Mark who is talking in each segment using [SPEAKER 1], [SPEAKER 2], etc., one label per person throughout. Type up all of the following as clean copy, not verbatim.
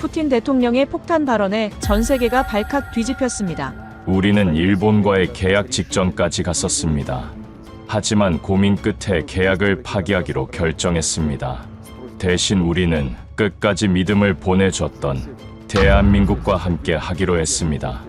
[SPEAKER 1] 푸틴 대통령의 폭탄 발언에 전 세계가 발칵 뒤집혔습니다.
[SPEAKER 2] 우리는 일본과의 계약 직전까지 갔었습니다. 하지만 고민 끝에 계약을 파기하기로 결정했습니다. 대신 우리는 끝까지 믿음을 보내줬던 대한민국과 함께 하기로 했습니다.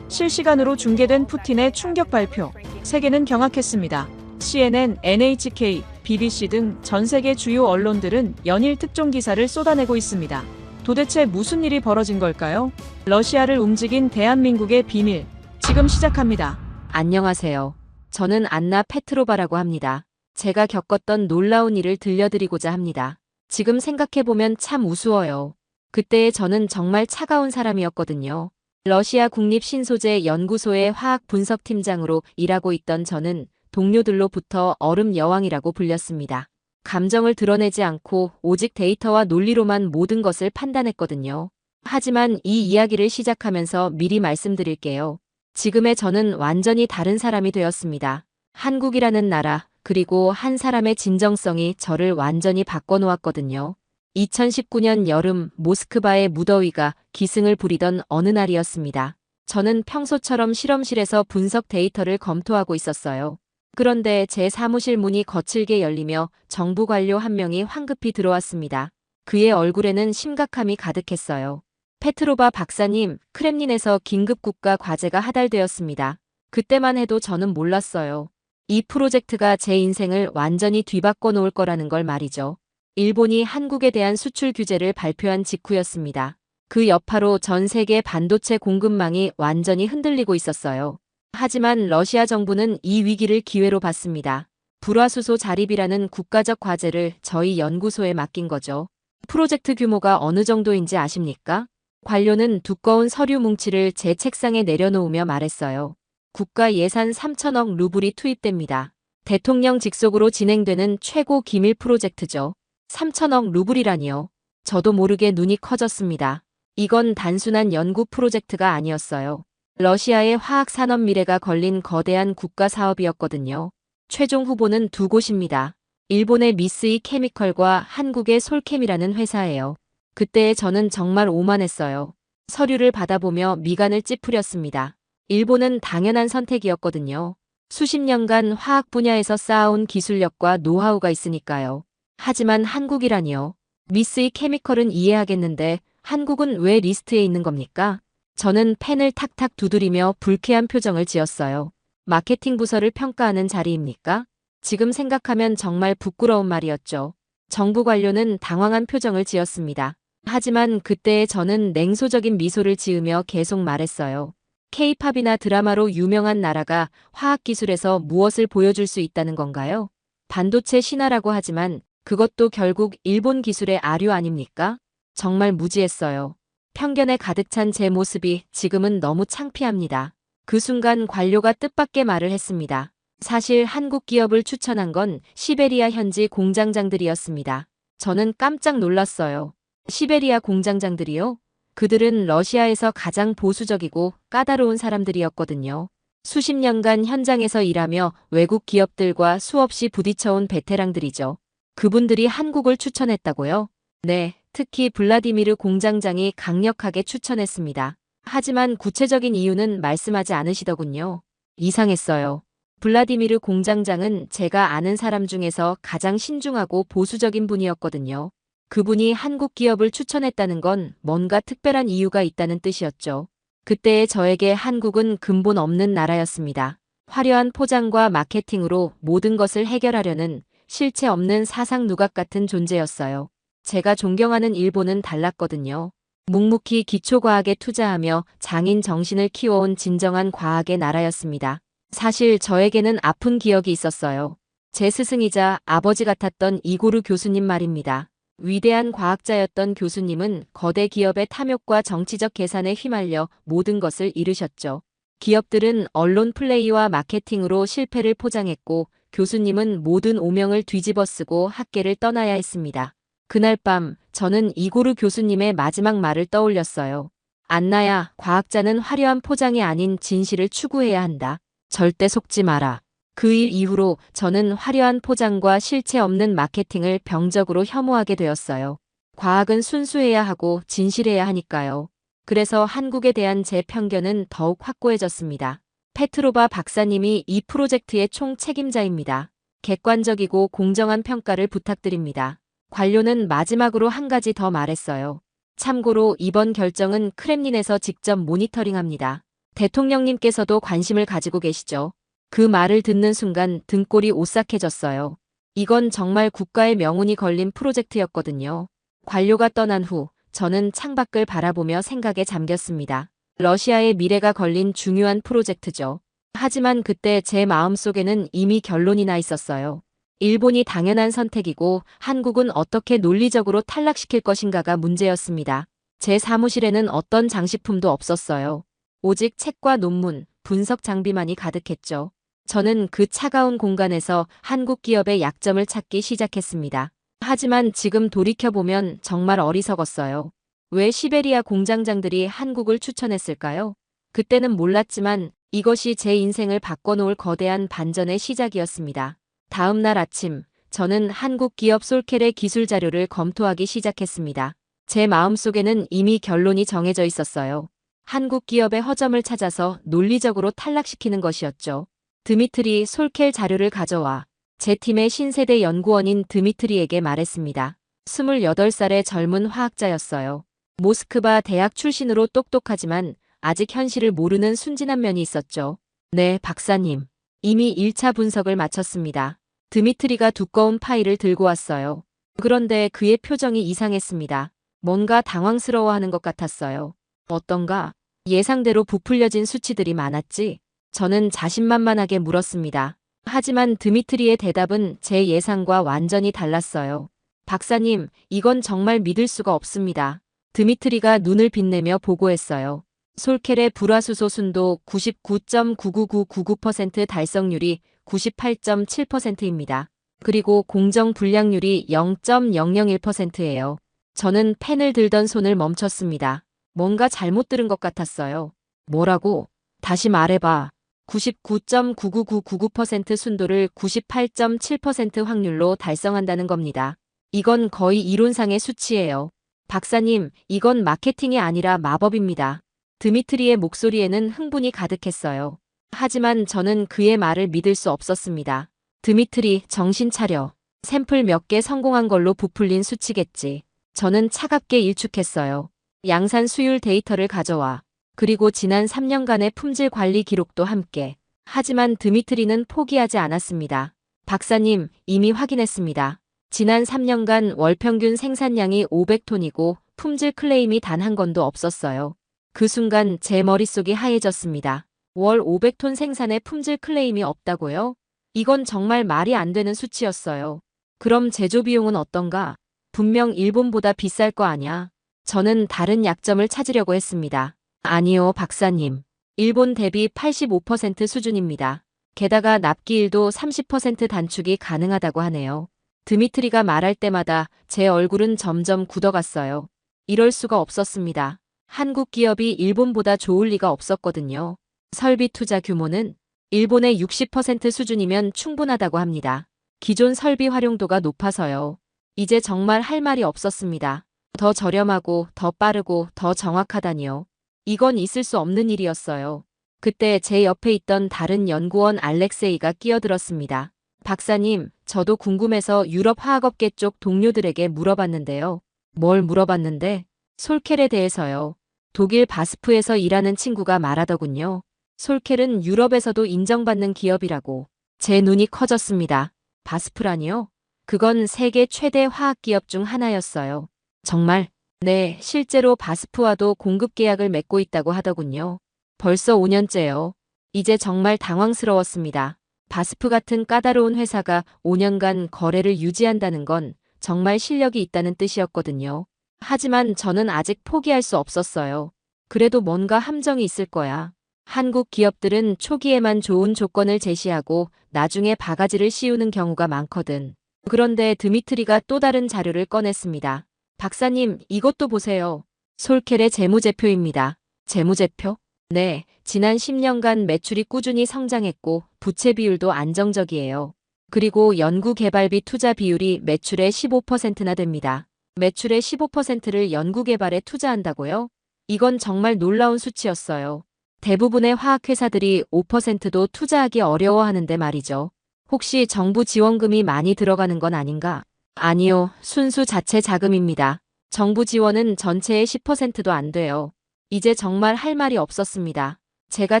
[SPEAKER 1] 실시간으로 중계된 푸틴의 충격 발표. 세계는 경악했습니다. CNN, NHK, BBC 등 전 세계 주요 언론들은 연일 특종 기사를 쏟아내고 있습니다. 도대체 무슨 일이 벌어진 걸까요? 러시아를 움직인 대한민국의 비밀. 지금 시작합니다.
[SPEAKER 3] 안녕하세요. 저는 안나 페트로바라고 합니다. 제가 겪었던 놀라운 일을 들려드리고자 합니다. 지금 생각해보면 참 우스워요. 그때의 저는 정말 차가운 사람이었거든요. 러시아 국립신소재 연구소의 화학 분석팀장으로 일하고 있던 저는 동료들로부터 얼음 여왕이라고 불렸습니다. 감정을 드러내지 않고 오직 데이터와 논리로만 모든 것을 판단했거든요. 하지만 이 이야기를 시작하면서 미리 말씀드릴게요. 지금의 저는 완전히 다른 사람이 되었습니다. 한국이라는 나라, 그리고 한 사람의 진정성이 저를 완전히 바꿔놓았거든요. 2019년 여름 모스크바의 무더위가 기승을 부리던 어느 날이었습니다. 저는 평소처럼 실험실에서 분석 데이터를 검토하고 있었어요. 그런데 제 사무실 문이 거칠게 열리며 정부 관료 한 명이 황급히 들어왔습니다. 그의 얼굴에는 심각함이 가득했어요. 페트로바 박사님, 크렘린에서 긴급 국가 과제가 하달되었습니다. 그때만 해도 저는 몰랐어요. 이 프로젝트가 제 인생을 완전히 뒤바꿔 놓을 거라는 걸 말이죠. 일본이 한국에 대한 수출 규제를 발표한 직후였습니다. 그 여파로 전 세계 반도체 공급망이 완전히 흔들리고 있었어요. 하지만 러시아 정부는 이 위기를 기회로 봤습니다. 불화수소 자립이라는 국가적 과제를 저희 연구소에 맡긴 거죠. 프로젝트 규모가 어느 정도인지 아십니까? 관료는 두꺼운 서류 뭉치를 제 책상에 내려놓으며 말했어요. 국가 예산 3천억 루블이 투입됩니다. 대통령 직속으로 진행되는 최고 기밀 프로젝트죠. 3천억 루블이라니요. 저도 모르게 눈이 커졌습니다. 이건 단순한 연구 프로젝트가 아니었어요. 러시아의 화학 산업 미래가 걸린 거대한 국가 사업이었거든요. 최종 후보는 두 곳입니다. 일본의 미쓰이 케미컬과 한국의 솔캠이라는 회사예요. 그때 저는 정말 오만했어요. 서류를 받아보며 미간을 찌푸렸습니다. 일본은 당연한 선택이었거든요. 수십 년간 화학 분야에서 쌓아온 기술력과 노하우가 있으니까요. 하지만 한국이라니요. 미쓰이 케미컬은 이해하겠는데 한국은 왜 리스트에 있는 겁니까? 저는 펜을 탁탁 두드리며 불쾌한 표정을 지었어요. 마케팅 부서를 평가하는 자리입니까? 지금 생각하면 정말 부끄러운 말이었죠. 정부 관료는 당황한 표정을 지었습니다. 하지만 그때의 저는 냉소적인 미소를 지으며 계속 말했어요. K-팝이나 드라마로 유명한 나라가 화학기술에서 무엇을 보여줄 수 있다는 건가요? 반도체 신화라고 하지만 그것도 결국 일본 기술의 아류 아닙니까? 정말 무지했어요. 편견에 가득 찬 제 모습이 지금은 너무 창피합니다. 그 순간 관료가 뜻밖의 말을 했습니다. 사실 한국 기업을 추천한 건 시베리아 현지 공장장들이었습니다. 저는 깜짝 놀랐어요. 시베리아 공장장들이요? 그들은 러시아에서 가장 보수적이고 까다로운 사람들이었거든요. 수십 년간 현장에서 일하며 외국 기업들과 수없이 부딪혀온 베테랑들이죠. 그분들이 한국을 추천했다고요? 네, 특히 블라디미르 공장장이 강력하게 추천했습니다. 하지만 구체적인 이유는 말씀하지 않으시더군요. 이상했어요. 블라디미르 공장장은 제가 아는 사람 중에서 가장 신중하고 보수적인 분이었거든요. 그분이 한국 기업을 추천했다는 건 뭔가 특별한 이유가 있다는 뜻이었죠. 그때의 저에게 한국은 근본 없는 나라였습니다. 화려한 포장과 마케팅으로 모든 것을 해결하려는 실체 없는 사상 누각 같은 존재였어요. 제가 존경하는 일본은 달랐거든요. 묵묵히 기초과학에 투자하며 장인 정신을 키워온 진정한 과학의 나라였습니다. 사실 저에게는 아픈 기억이 있었어요. 제 스승이자 아버지 같았던 이고르 교수님 말입니다. 위대한 과학자였던 교수님은 거대 기업의 탐욕과 정치적 계산에 휘말려 모든 것을 잃으셨죠. 기업들은 언론 플레이와 마케팅으로 실패를 포장했고 교수님은 모든 오명을 뒤집어쓰고 학계를 떠나야 했습니다. 그날 밤 저는 이고르 교수님의 마지막 말을 떠올렸어요. 안나야, 과학자는 화려한 포장이 아닌 진실을 추구해야 한다. 절대 속지 마라. 그 일 이후로 저는 화려한 포장과 실체 없는 마케팅을 병적으로 혐오하게 되었어요. 과학은 순수해야 하고 진실해야 하니까요. 그래서 한국에 대한 제 편견은 더욱 확고해졌습니다. 페트로바 박사님이 이 프로젝트의 총 책임자입니다. 객관적이고 공정한 평가를 부탁드립니다. 관료는 마지막으로 한 가지 더 말했어요. 참고로 이번 결정은 크렘린에서 직접 모니터링합니다. 대통령님께서도 관심을 가지고 계시죠. 그 말을 듣는 순간 등골이 오싹해졌어요. 이건 정말 국가의 명운이 걸린 프로젝트였거든요. 관료가 떠난 후 저는 창밖을 바라보며 생각에 잠겼습니다. 러시아의 미래가 걸린 중요한 프로젝트죠. 하지만 그때 제 마음속에는 이미 결론이 나 있었어요. 일본이 당연한 선택이고 한국은 어떻게 논리적으로 탈락시킬 것인가가 문제였습니다. 제 사무실에는 어떤 장식품도 없었어요. 오직 책과 논문, 분석 장비만이 가득했죠. 저는 그 차가운 공간에서 한국 기업의 약점을 찾기 시작했습니다. 하지만 지금 돌이켜보면 정말 어리석었어요. 왜 시베리아 공장장들이 한국을 추천했을까요? 그때는 몰랐지만 이것이 제 인생을 바꿔놓을 거대한 반전의 시작이었습니다. 다음 날 아침, 저는 한국 기업 솔켈의 기술 자료를 검토하기 시작했습니다. 제 마음속에는 이미 결론이 정해져 있었어요. 한국 기업의 허점을 찾아서 논리적으로 탈락시키는 것이었죠. 드미트리 솔켈 자료를 가져와 제 팀의 신세대 연구원인 드미트리에게 말했습니다. 28살의 젊은 화학자였어요. 모스크바 대학 출신으로 똑똑하지만 아직 현실을 모르는 순진한 면이 있었죠. 네, 박사님. 이미 1차 분석을 마쳤습니다. 드미트리가 두꺼운 파일을 들고 왔어요. 그런데 그의 표정이 이상했습니다. 뭔가 당황스러워하는 것 같았어요. 어떤가? 예상대로 부풀려진 수치들이 많았지? 저는 자신만만하게 물었습니다. 하지만 드미트리의 대답은 제 예상과 완전히 달랐어요. 박사님, 이건 정말 믿을 수가 없습니다. 드미트리가 눈을 빛내며 보고했어요. 솔켈의 불화수소 순도 99.99999% 달성률이 98.7%입니다. 그리고 공정 불량률이 0.001%예요. 저는 펜을 들던 손을 멈췄습니다. 뭔가 잘못 들은 것 같았어요. 뭐라고? 다시 말해봐. 99.99999% 순도를 98.7% 확률로 달성한다는 겁니다. 이건 거의 이론상의 수치예요. 박사님, 이건 마케팅이 아니라 마법입니다. 드미트리의 목소리에는 흥분이 가득했어요. 하지만 저는 그의 말을 믿을 수 없었습니다. 드미트리, 정신 차려. 샘플 몇 개 성공한 걸로 부풀린 수치겠지. 저는 차갑게 일축했어요. 양산 수율 데이터를 가져와. 그리고 지난 3년간의 품질 관리 기록도 함께. 하지만 드미트리는 포기하지 않았습니다. 박사님, 이미 확인했습니다. 지난 3년간 월 평균 생산량이 500톤이고 품질 클레임이 단 한 건도 없었어요. 그 순간 제 머릿속이 하얘졌습니다. 월 500톤 생산에 품질 클레임이 없다고요? 이건 정말 말이 안 되는 수치였어요. 그럼 제조 비용은 어떤가? 분명 일본보다 비쌀 거 아냐? 저는 다른 약점을 찾으려고 했습니다. 아니요, 박사님. 일본 대비 85% 수준입니다. 게다가 납기일도 30% 단축이 가능하다고 하네요. 드미트리가 말할 때마다 제 얼굴은 점점 굳어갔어요. 이럴 수가 없었습니다. 한국 기업이 일본보다 좋을 리가 없었거든요. 설비 투자 규모는 일본의 60% 수준이면 충분하다고 합니다. 기존 설비 활용도가 높아서요. 이제 정말 할 말이 없었습니다. 더 저렴하고 더 빠르고 더 정확하다니요. 이건 있을 수 없는 일이었어요. 그때 제 옆에 있던 다른 연구원 알렉세이가 끼어들었습니다. 박사님, 저도 궁금해서 유럽 화학업계 쪽 동료들에게 물어봤는데요. 뭘 물어봤는데? 솔켈에 대해서요. 독일 바스프에서 일하는 친구가 말하더군요. 솔켈은 유럽에서도 인정받는 기업이라고. 제 눈이 커졌습니다. 바스프라니요? 그건 세계 최대 화학기업 중 하나였어요. 정말? 네, 실제로 바스프와도 공급 계약을 맺고 있다고 하더군요. 벌써 5년째요. 이제 정말 당황스러웠습니다. 바스프 같은 까다로운 회사가 5년간 거래를 유지한다는 건 정말 실력이 있다는 뜻이었거든요. 하지만 저는 아직 포기할 수 없었어요. 그래도 뭔가 함정이 있을 거야. 한국 기업들은 초기에만 좋은 조건을 제시하고 나중에 바가지를 씌우는 경우가 많거든. 그런데 드미트리가 또 다른 자료를 꺼냈습니다. 박사님, 이것도 보세요. 솔켈의 재무제표입니다. 재무제표? 네, 지난 10년간 매출이 꾸준히 성장했고 부채 비율도 안정적이에요. 그리고 연구개발비 투자 비율이 매출의 15%나 됩니다. 매출의 15%를 연구개발에 투자한다고요? 이건 정말 놀라운 수치였어요. 대부분의 화학회사들이 5%도 투자하기 어려워하는데 말이죠. 혹시 정부 지원금이 많이 들어가는 건 아닌가? 아니요, 순수 자체 자금입니다. 정부 지원은 전체의 10%도 안 돼요. 이제 정말 할 말이 없었습니다. 제가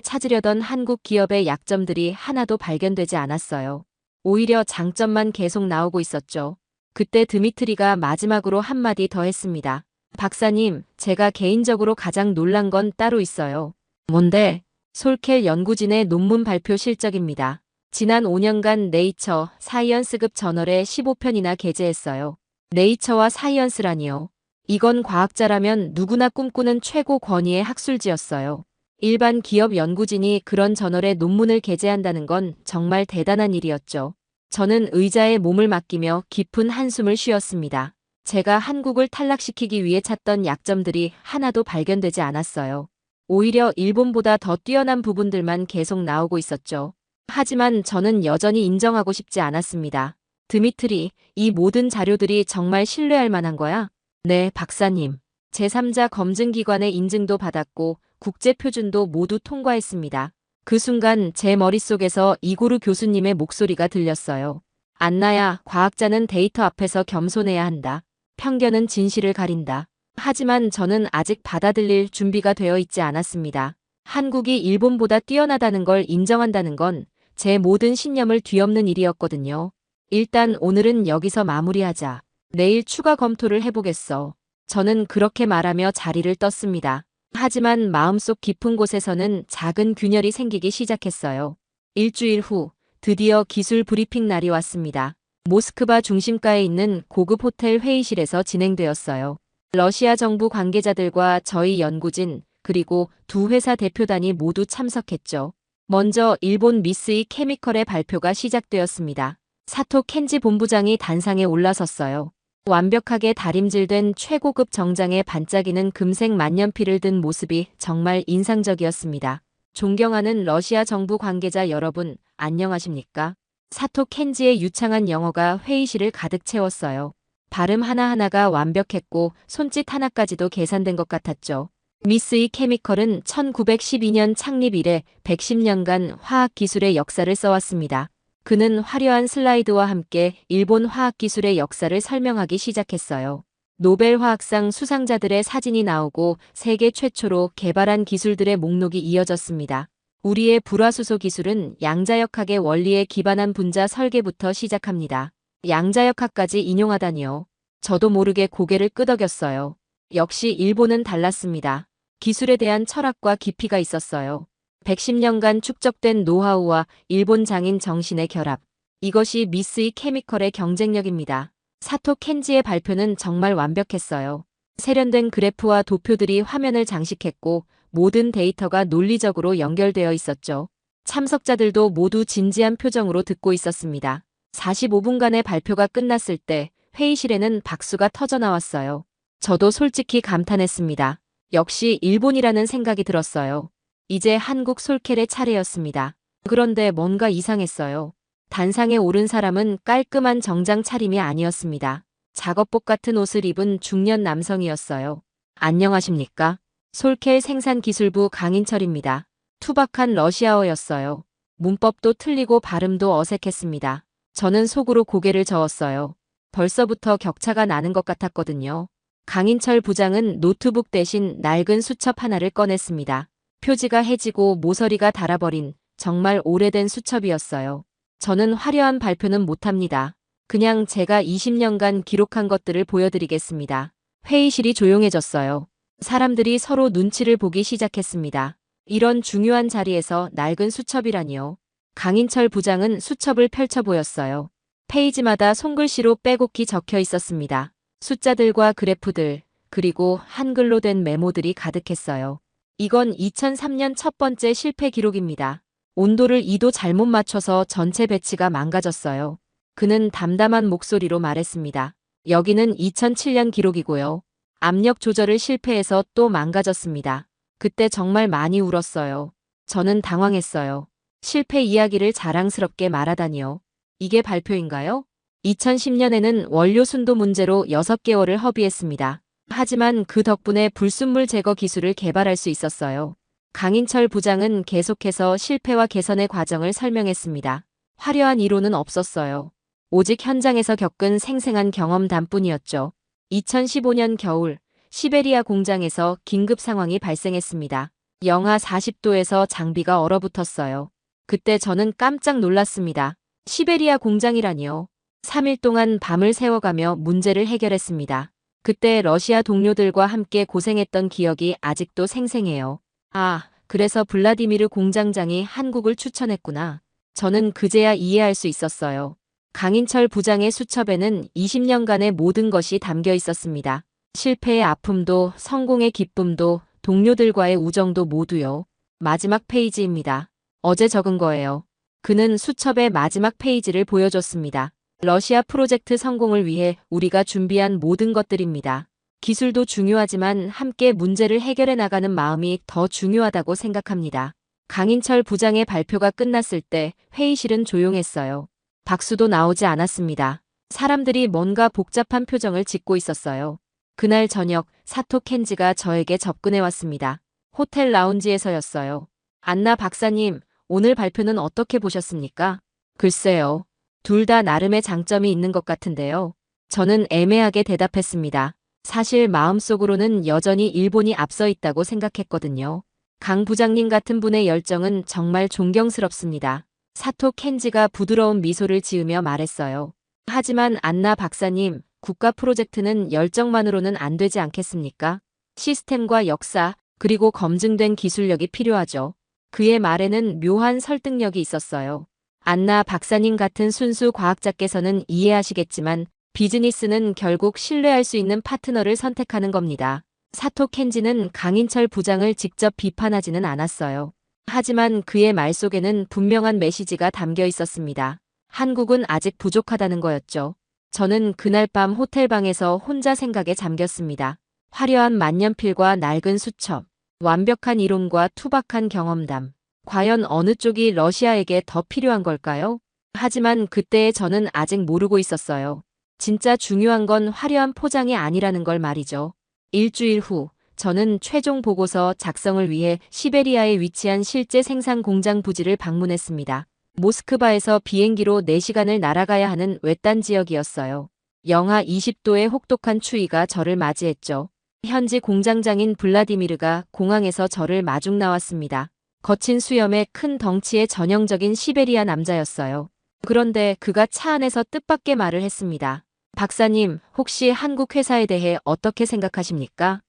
[SPEAKER 3] 찾으려던 한국 기업의 약점들이 하나도 발견되지 않았어요. 오히려 장점만 계속 나오고 있었죠. 그때 드미트리가 마지막으로 한마디 더 했습니다. 박사님, 제가 개인적으로 가장 놀란 건 따로 있어요. 뭔데? 솔켈 연구진의 논문 발표 실적입니다. 지난 5년간 네이처, 사이언스급 저널에 15편이나 게재했어요. 네이처와 사이언스라니요. 이건 과학자라면 누구나 꿈꾸는 최고 권위의 학술지였어요. 일반 기업 연구진이 그런 저널에 논문을 게재한다는 건 정말 대단한 일이었죠. 저는 의자에 몸을 맡기며 깊은 한숨을 쉬었습니다. 제가 한국을 탈락시키기 위해 찾던 약점들이 하나도 발견되지 않았어요. 오히려 일본보다 더 뛰어난 부분들만 계속 나오고 있었죠. 하지만 저는 여전히 인정하고 싶지 않았습니다. 드미트리, 이 모든 자료들이 정말 신뢰할 만한 거야? 네, 박사님. 제3자 검증기관의 인증도 받았고 국제표준도 모두 통과했습니다. 그 순간 제 머릿속에서 이고르 교수님의 목소리가 들렸어요. 안나야, 과학자는 데이터 앞에서 겸손해야 한다. 편견은 진실을 가린다. 하지만 저는 아직 받아들일 준비가 되어 있지 않았습니다. 한국이 일본보다 뛰어나다는 걸 인정한다는 건 제 모든 신념을 뒤엎는 일이었거든요. 일단 오늘은 여기서 마무리하자. 내일 추가 검토를 해보겠어. 저는 그렇게 말하며 자리를 떴습니다. 하지만 마음속 깊은 곳에서는 작은 균열이 생기기 시작했어요. 일주일 후 드디어 기술 브리핑 날이 왔습니다. 모스크바 중심가에 있는 고급 호텔 회의실에서 진행되었어요. 러시아 정부 관계자들과 저희 연구진, 그리고 두 회사 대표단이 모두 참석했죠. 먼저 일본 미쓰이 케미컬의 발표가 시작되었습니다. 사토 켄지 본부장이 단상에 올라섰어요. 완벽하게 다림질된 최고급 정장에 반짝이는 금색 만년필을 든 모습이 정말 인상적이었습니다. 존경하는 러시아 정부 관계자 여러분, 안녕하십니까? 사토 켄지의 유창한 영어가 회의실을 가득 채웠어요. 발음 하나하나가 완벽했고 손짓 하나까지도 계산된 것 같았죠. 미쓰이 케미컬은 1912년 창립 이래 110년간 화학기술의 역사를 써왔습니다. 그는 화려한 슬라이드와 함께 일본 화학기술의 역사를 설명하기 시작했어요. 노벨 화학상 수상자들의 사진이 나오고 세계 최초로 개발한 기술들의 목록이 이어졌습니다. 우리의 불화수소 기술은 양자역학의 원리에 기반한 분자 설계부터 시작합니다. 양자역학까지 인용하다니요. 저도 모르게 고개를 끄덕였어요. 역시 일본은 달랐습니다. 기술에 대한 철학과 깊이가 있었어요. 110년간 축적된 노하우와 일본 장인 정신의 결합. 이것이 미쓰이 케미컬의 경쟁력입니다. 사토 켄지의 발표는 정말 완벽했어요. 세련된 그래프와 도표들이 화면을 장식했고 모든 데이터가 논리적으로 연결되어 있었죠. 참석자들도 모두 진지한 표정으로 듣고 있었습니다. 45분간의 발표가 끝났을 때 회의실에는 박수가 터져나왔어요. 저도 솔직히 감탄했습니다. 역시 일본이라는 생각이 들었어요. 이제 한국 솔켈의 차례였습니다. 그런데 뭔가 이상했어요. 단상에 오른 사람은 깔끔한 정장 차림이 아니었습니다. 작업복 같은 옷을 입은 중년 남성이었어요. 안녕하십니까? 솔켈 생산기술부 강인철입니다. 투박한 러시아어였어요. 문법도 틀리고 발음도 어색했습니다. 저는 속으로 고개를 저었어요. 벌써부터 격차가 나는 것 같았거든요. 강인철 부장은 노트북 대신 낡은 수첩 하나를 꺼냈습니다. 표지가 해지고 모서리가 닳아버린 정말 오래된 수첩이었어요. 저는 화려한 발표는 못합니다. 그냥 제가 20년간 기록한 것들을 보여드리겠습니다. 회의실이 조용해졌어요. 사람들이 서로 눈치를 보기 시작했습니다. 이런 중요한 자리에서 낡은 수첩이라니요. 강인철 부장은 수첩을 펼쳐 보였어요. 페이지마다 손글씨로 빼곡히 적혀 있었습니다. 숫자들과 그래프들, 그리고 한글로 된 메모들이 가득했어요. 이건 2003년 첫 번째 실패 기록입니다. 온도를 2도 잘못 맞춰서 전체 배치가 망가졌어요. 그는 담담한 목소리로 말했습니다. 여기는 2007년 기록이고요. 압력 조절을 실패해서 또 망가졌습니다. 그때 정말 많이 울었어요. 저는 당황했어요. 실패 이야기를 자랑스럽게 말하다니요. 이게 발표인가요? 2010년에는 원료 순도 문제로 6개월을 허비했습니다. 하지만 그 덕분에 불순물 제거 기술을 개발할 수 있었어요. 강인철 부장은 계속해서 실패와 개선의 과정을 설명했습니다. 화려한 이론은 없었어요. 오직 현장에서 겪은 생생한 경험담뿐이었죠. 2015년 겨울, 시베리아 공장에서 긴급 상황이 발생했습니다. 영하 40도에서 장비가 얼어붙었어요. 그때 저는 깜짝 놀랐습니다. 시베리아 공장이라니요. 3일 동안 밤을 새워가며 문제를 해결했습니다. 그때 러시아 동료들과 함께 고생했던 기억이 아직도 생생해요. 아, 그래서 블라디미르 공장장이 한국을 추천했구나. 저는 그제야 이해할 수 있었어요. 강인철 부장의 수첩에는 20년간의 모든 것이 담겨 있었습니다. 실패의 아픔도, 성공의 기쁨도, 동료들과의 우정도 모두요. 마지막 페이지입니다. 어제 적은 거예요. 그는 수첩의 마지막 페이지를 보여줬습니다. 러시아 프로젝트 성공을 위해 우리가 준비한 모든 것들입니다. 기술도 중요하지만 함께 문제를 해결해 나가는 마음이 더 중요하다고 생각합니다. 강인철 부장의 발표가 끝났을 때 회의실은 조용했어요. 박수도 나오지 않았습니다. 사람들이 뭔가 복잡한 표정을 짓고 있었어요. 그날 저녁 사토 켄지가 저에게 접근해 왔습니다. 호텔 라운지에서였어요. 안나 박사님, 오늘 발표는 어떻게 보셨습니까? 글쎄요. 둘 다 나름의 장점이 있는 것 같은데요. 저는 애매하게 대답했습니다. 사실 마음속으로는 여전히 일본이 앞서 있다고 생각했거든요. 강 부장님 같은 분의 열정은 정말 존경스럽습니다. 사토 켄지가 부드러운 미소를 지으며 말했어요. 하지만 안나 박사님, 국가 프로젝트는 열정만으로는 안 되지 않겠습니까? 시스템과 역사, 그리고 검증된 기술력이 필요하죠. 그의 말에는 묘한 설득력이 있었어요. 안나 박사님 같은 순수 과학자께서는 이해하시겠지만 비즈니스는 결국 신뢰할 수 있는 파트너를 선택하는 겁니다. 사토 켄지는 강인철 부장을 직접 비판하지는 않았어요. 하지만 그의 말 속에는 분명한 메시지가 담겨 있었습니다. 한국은 아직 부족하다는 거였죠. 저는 그날 밤 호텔방에서 혼자 생각에 잠겼습니다. 화려한 만년필과 낡은 수첩, 완벽한 이론과 투박한 경험담. 과연 어느 쪽이 러시아에게 더 필요한 걸까요? 하지만 그때의 저는 아직 모르고 있었어요. 진짜 중요한 건 화려한 포장이 아니라는 걸 말이죠. 일주일 후, 저는 최종 보고서 작성을 위해 시베리아에 위치한 실제 생산 공장 부지를 방문했습니다. 모스크바에서 비행기로 4시간을 날아가야 하는 외딴 지역이었어요. 영하 20도의 혹독한 추위가 저를 맞이했죠. 현지 공장장인 블라디미르가 공항에서 저를 마중 나왔습니다. 거친 수염에 큰 덩치의 전형적인 시베리아 남자였어요. 그런데 그가 차 안에서 뜻밖의 말을 했습니다. 박사님, 혹시 한국 회사에 대해 어떻게 생각하십니까?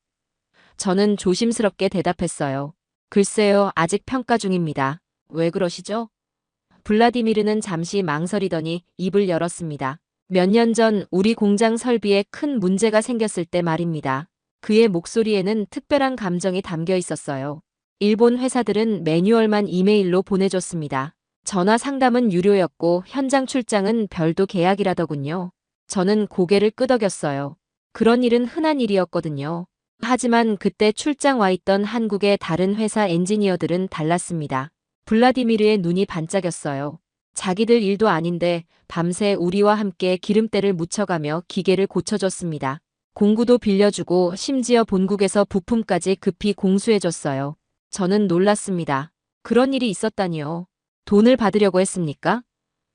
[SPEAKER 3] 저는 조심스럽게 대답했어요. 글쎄요, 아직 평가 중입니다. 왜 그러시죠? 블라디미르는 잠시 망설이더니 입을 열었습니다. 몇 년 전 우리 공장 설비에 큰 문제가 생겼을 때 말입니다. 그의 목소리에는 특별한 감정이 담겨 있었어요. 일본 회사들은 매뉴얼만 이메일로 보내줬습니다. 전화 상담은 유료였고 현장 출장은 별도 계약이라더군요. 저는 고개를 끄덕였어요. 그런 일은 흔한 일이었거든요. 하지만 그때 출장 와 있던 한국의 다른 회사 엔지니어들은 달랐습니다. 블라디미르의 눈이 반짝였어요. 자기들 일도 아닌데 밤새 우리와 함께 기름때를 묻혀가며 기계를 고쳐줬습니다. 공구도 빌려주고 심지어 본국에서 부품까지 급히 공수해줬어요. 저는 놀랐습니다. 그런 일이 있었다니요. 돈을 받으려고 했습니까?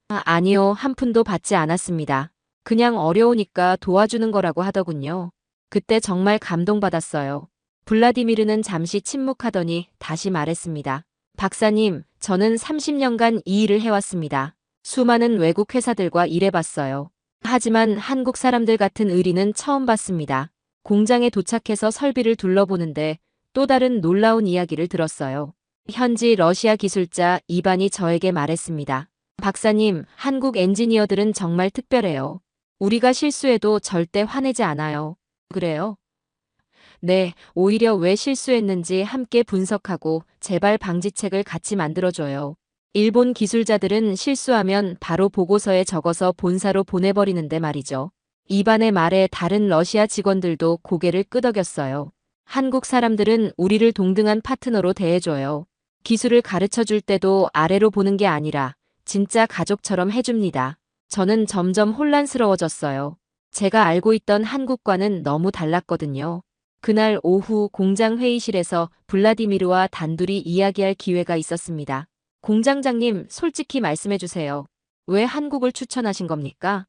[SPEAKER 3] 아니요, 한 푼도 받지 않았습니다. 그냥 어려우니까 도와주는 거라고 하더군요. 그때 정말 감동받았어요. 블라디미르는 잠시 침묵하더니 다시 말했습니다. 박사님, 저는 30년간 이 일을 해왔습니다. 수많은 외국 회사들과 일해봤어요. 하지만 한국 사람들 같은 의리는 처음 봤습니다. 공장에 도착해서 설비를 둘러보는데 또 다른 놀라운 이야기를 들었어요. 현지 러시아 기술자 이반이 저에게 말했습니다. 박사님, 한국 엔지니어들은 정말 특별해요. 우리가 실수해도 절대 화내지 않아요. 그래요? 네, 오히려 왜 실수했는지 함께 분석하고 재발 방지책을 같이 만들어줘요. 일본 기술자들은 실수하면 바로 보고서에 적어서 본사로 보내버리는데 말이죠. 이반의 말에 다른 러시아 직원들도 고개를 끄덕였어요. 한국 사람들은 우리를 동등한 파트너로 대해줘요. 기술을 가르쳐줄 때도 아래로 보는 게 아니라 진짜 가족처럼 해줍니다. 저는 점점 혼란스러워졌어요. 제가 알고 있던 한국과는 너무 달랐거든요. 그날 오후 공장 회의실에서 블라디미르와 단둘이 이야기할 기회가 있었습니다. 공장장님, 솔직히 말씀해 주세요. 왜 한국을 추천하신 겁니까?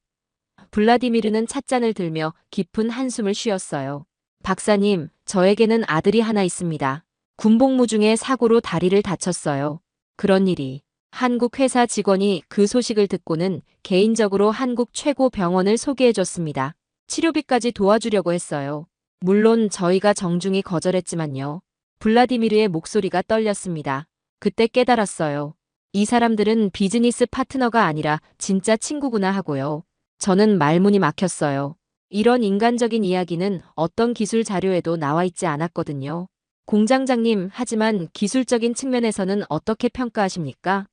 [SPEAKER 3] 블라디미르는 찻잔을 들며 깊은 한숨을 쉬었어요. 박사님, 저에게는 아들이 하나 있습니다. 군복무 중에 사고로 다리를 다쳤어요. 그런 일이. 한국 회사 직원이 그 소식을 듣고는 개인적으로 한국 최고 병원을 소개해줬습니다. 치료비까지 도와주려고 했어요. 물론 저희가 정중히 거절했지만요. 블라디미르의 목소리가 떨렸습니다. 그때 깨달았어요. 이 사람들은 비즈니스 파트너가 아니라 진짜 친구구나 하고요. 저는 말문이 막혔어요. 이런 인간적인 이야기는 어떤 기술 자료에도 나와 있지 않았거든요. 공장장님, 하지만 기술적인 측면에서는 어떻게 평가하십니까?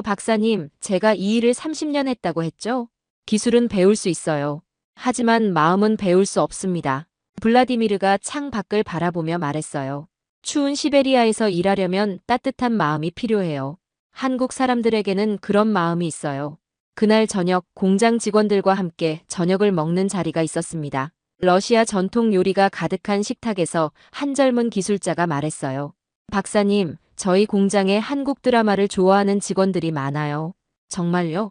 [SPEAKER 3] 박사님, 제가 이 일을 30년 했다고 했죠? 기술은 배울 수 있어요. 하지만 마음은 배울 수 없습니다. 블라디미르가 창 밖을 바라보며 말했어요. 추운 시베리아에서 일하려면 따뜻한 마음이 필요해요. 한국 사람들에게는 그런 마음이 있어요. 그날 저녁 공장 직원들과 함께 저녁을 먹는 자리가 있었습니다. 러시아 전통 요리가 가득한 식탁에서 한 젊은 기술자가 말했어요. 박사님, 저희 공장에 한국 드라마를 좋아하는 직원들이 많아요. 정말요?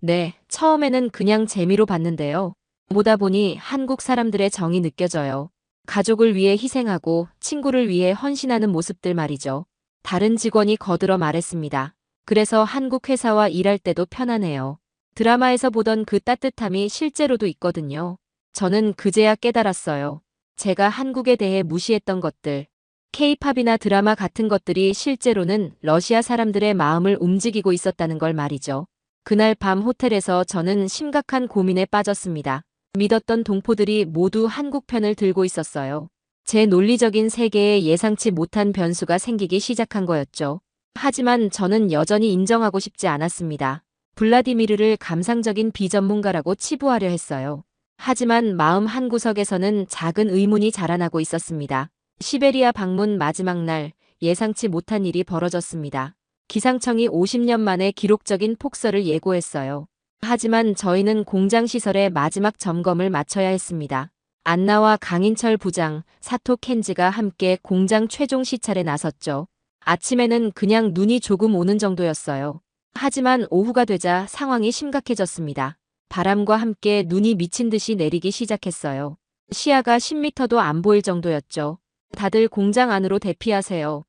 [SPEAKER 3] 네, 처음에는 그냥 재미로 봤는데요. 보다 보니 한국 사람들의 정이 느껴져요. 가족을 위해 희생하고 친구를 위해 헌신하는 모습들 말이죠. 다른 직원이 거들어 말했습니다. 그래서 한국 회사와 일할 때도 편하네요. 드라마에서 보던 그 따뜻함이 실제로도 있거든요. 저는 그제야 깨달았어요. 제가 한국에 대해 무시했던 것들, K-팝이나 드라마 같은 것들이 실제로는 러시아 사람들의 마음을 움직이고 있었다는 걸 말이죠. 그날 밤 호텔에서 저는 심각한 고민에 빠졌습니다. 믿었던 동포들이 모두 한국 편을 들고 있었어요. 제 논리적인 세계에 예상치 못한 변수가 생기기 시작한 거였죠. 하지만 저는 여전히 인정하고 싶지 않았습니다. 블라디미르를 감상적인 비전문가라고 치부하려 했어요. 하지만 마음 한구석에서는 작은 의문이 자라나고 있었습니다. 시베리아 방문 마지막 날 예상치 못한 일이 벌어졌습니다. 기상청이 50년 만에 기록적인 폭설을 예고했어요. 하지만 저희는 공장 시설의 마지막 점검을 마쳐야 했습니다. 안나와 강인철 부장, 사토 켄지가 함께 공장 최종 시찰에 나섰죠. 아침에는 그냥 눈이 조금 오는 정도였어요. 하지만 오후가 되자 상황이 심각해졌습니다. 바람과 함께 눈이 미친 듯이 내리기 시작했어요. 시야가 10m도 안 보일 정도였죠. 다들 공장 안으로 대피하세요.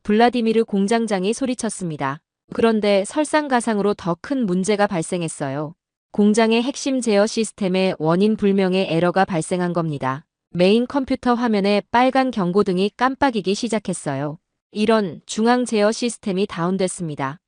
[SPEAKER 3] 블라디미르 공장장이 소리쳤습니다. 그런데 설상가상으로 더 큰 문제가 발생했어요. 공장의 핵심 제어 시스템에 원인 불명의 에러가 발생한 겁니다. 메인 컴퓨터 화면에 빨간 경고등이 깜빡이기 시작했어요. 이런 중앙 제어 시스템이 다운됐습니다.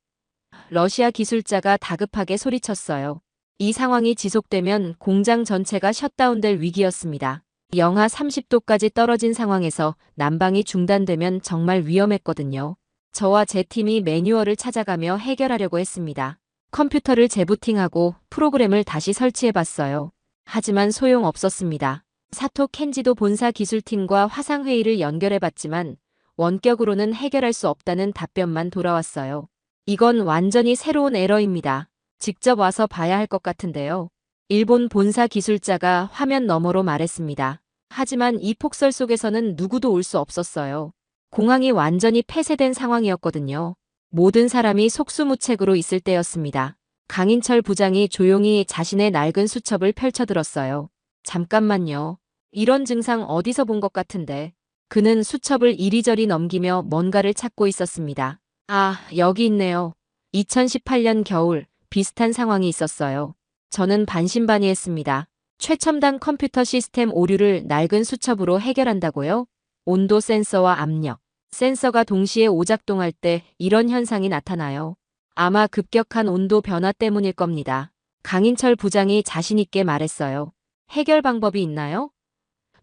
[SPEAKER 3] 러시아 기술자가 다급하게 소리쳤어요. 이 상황이 지속되면 공장 전체가 셧다운될 위기였습니다. 영하 30도까지 떨어진 상황에서 난방이 중단되면 정말 위험했거든요. 저와 제 팀이 매뉴얼을 찾아가며 해결하려고 했습니다. 컴퓨터를 재부팅하고 프로그램을 다시 설치해봤어요. 하지만 소용없었습니다. 사토 켄지도 본사 기술팀과 화상회의를 연결해봤지만 원격으로는 해결할 수 없다는 답변만 돌아왔어요. 이건 완전히 새로운 에러입니다. 직접 와서 봐야 할 것 같은데요. 일본 본사 기술자가 화면 너머로 말했습니다. 하지만 이 폭설 속에서는 누구도 올 수 없었어요. 공항이 완전히 폐쇄된 상황이었거든요. 모든 사람이 속수무책으로 있을 때였습니다. 강인철 부장이 조용히 자신의 낡은 수첩을 펼쳐들었어요. 잠깐만요. 이런 증상 어디서 본 것 같은데. 그는 수첩을 이리저리 넘기며 뭔가를 찾고 있었습니다. 아, 여기 있네요. 2018년 겨울 비슷한 상황이 있었어요. 저는 반신반의했습니다. 최첨단 컴퓨터 시스템 오류를 낡은 수첩으로 해결한다고요? 온도 센서와 압력 센서가 동시에 오작동할 때 이런 현상이 나타나요. 아마 급격한 온도 변화 때문일 겁니다. 강인철 부장이 자신 있게 말했어요. 해결 방법이 있나요?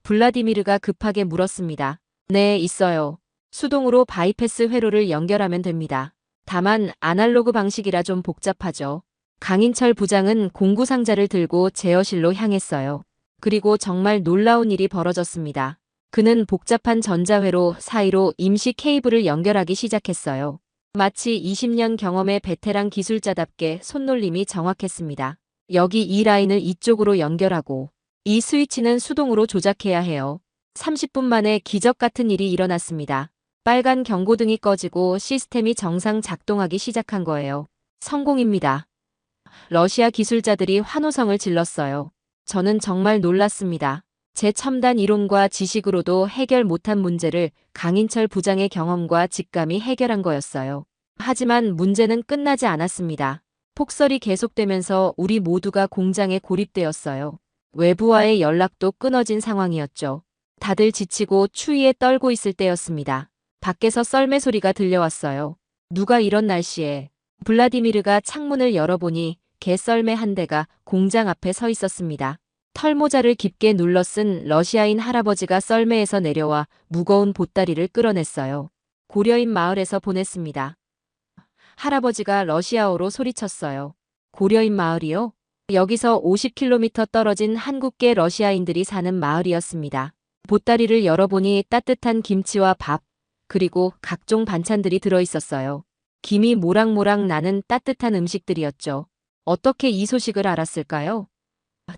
[SPEAKER 3] 블라디미르가 급하게 물었습니다. 네, 있어요. 수동으로 바이패스 회로를 연결하면 됩니다. 다만 아날로그 방식이라 좀 복잡하죠. 강인철 부장은 공구 상자를 들고 제어실로 향했어요. 그리고 정말 놀라운 일이 벌어졌습니다. 그는 복잡한 전자회로 사이로 임시 케이블을 연결하기 시작했어요. 마치 20년 경험의 베테랑 기술자답게 손놀림이 정확했습니다. 여기 이 라인을 이쪽으로 연결하고 이 스위치는 수동으로 조작해야 해요. 30분 만에 기적 같은 일이 일어났습니다. 빨간 경고등이 꺼지고 시스템이 정상 작동하기 시작한 거예요. 성공입니다. 러시아 기술자들이 환호성을 질렀어요. 저는 정말 놀랐습니다. 제 첨단 이론과 지식으로도 해결 못한 문제를 강인철 부장의 경험과 직감이 해결한 거였어요. 하지만 문제는 끝나지 않았습니다. 폭설이 계속되면서 우리 모두가 공장에 고립되었어요. 외부와의 연락도 끊어진 상황이었죠. 다들 지치고 추위에 떨고 있을 때였습니다. 밖에서 썰매 소리가 들려왔어요. 누가 이런 날씨에. 블라디미르가 창문을 열어보니 개 썰매 한 대가 공장 앞에 서 있었습니다. 털모자를 깊게 눌러 쓴 러시아인 할아버지가 썰매에서 내려와 무거운 보따리를 끌어냈어요. 고려인 마을에서 보냈습니다. 할아버지가 러시아어로 소리쳤어요. 고려인 마을이요? 여기서 50km 떨어진 한국계 러시아인들이 사는 마을이었습니다. 보따리를 열어보니 따뜻한 김치와 밥, 그리고 각종 반찬들이 들어있었어요. 김이 모락모락 나는 따뜻한 음식들이었죠. 어떻게 이 소식을 알았을까요?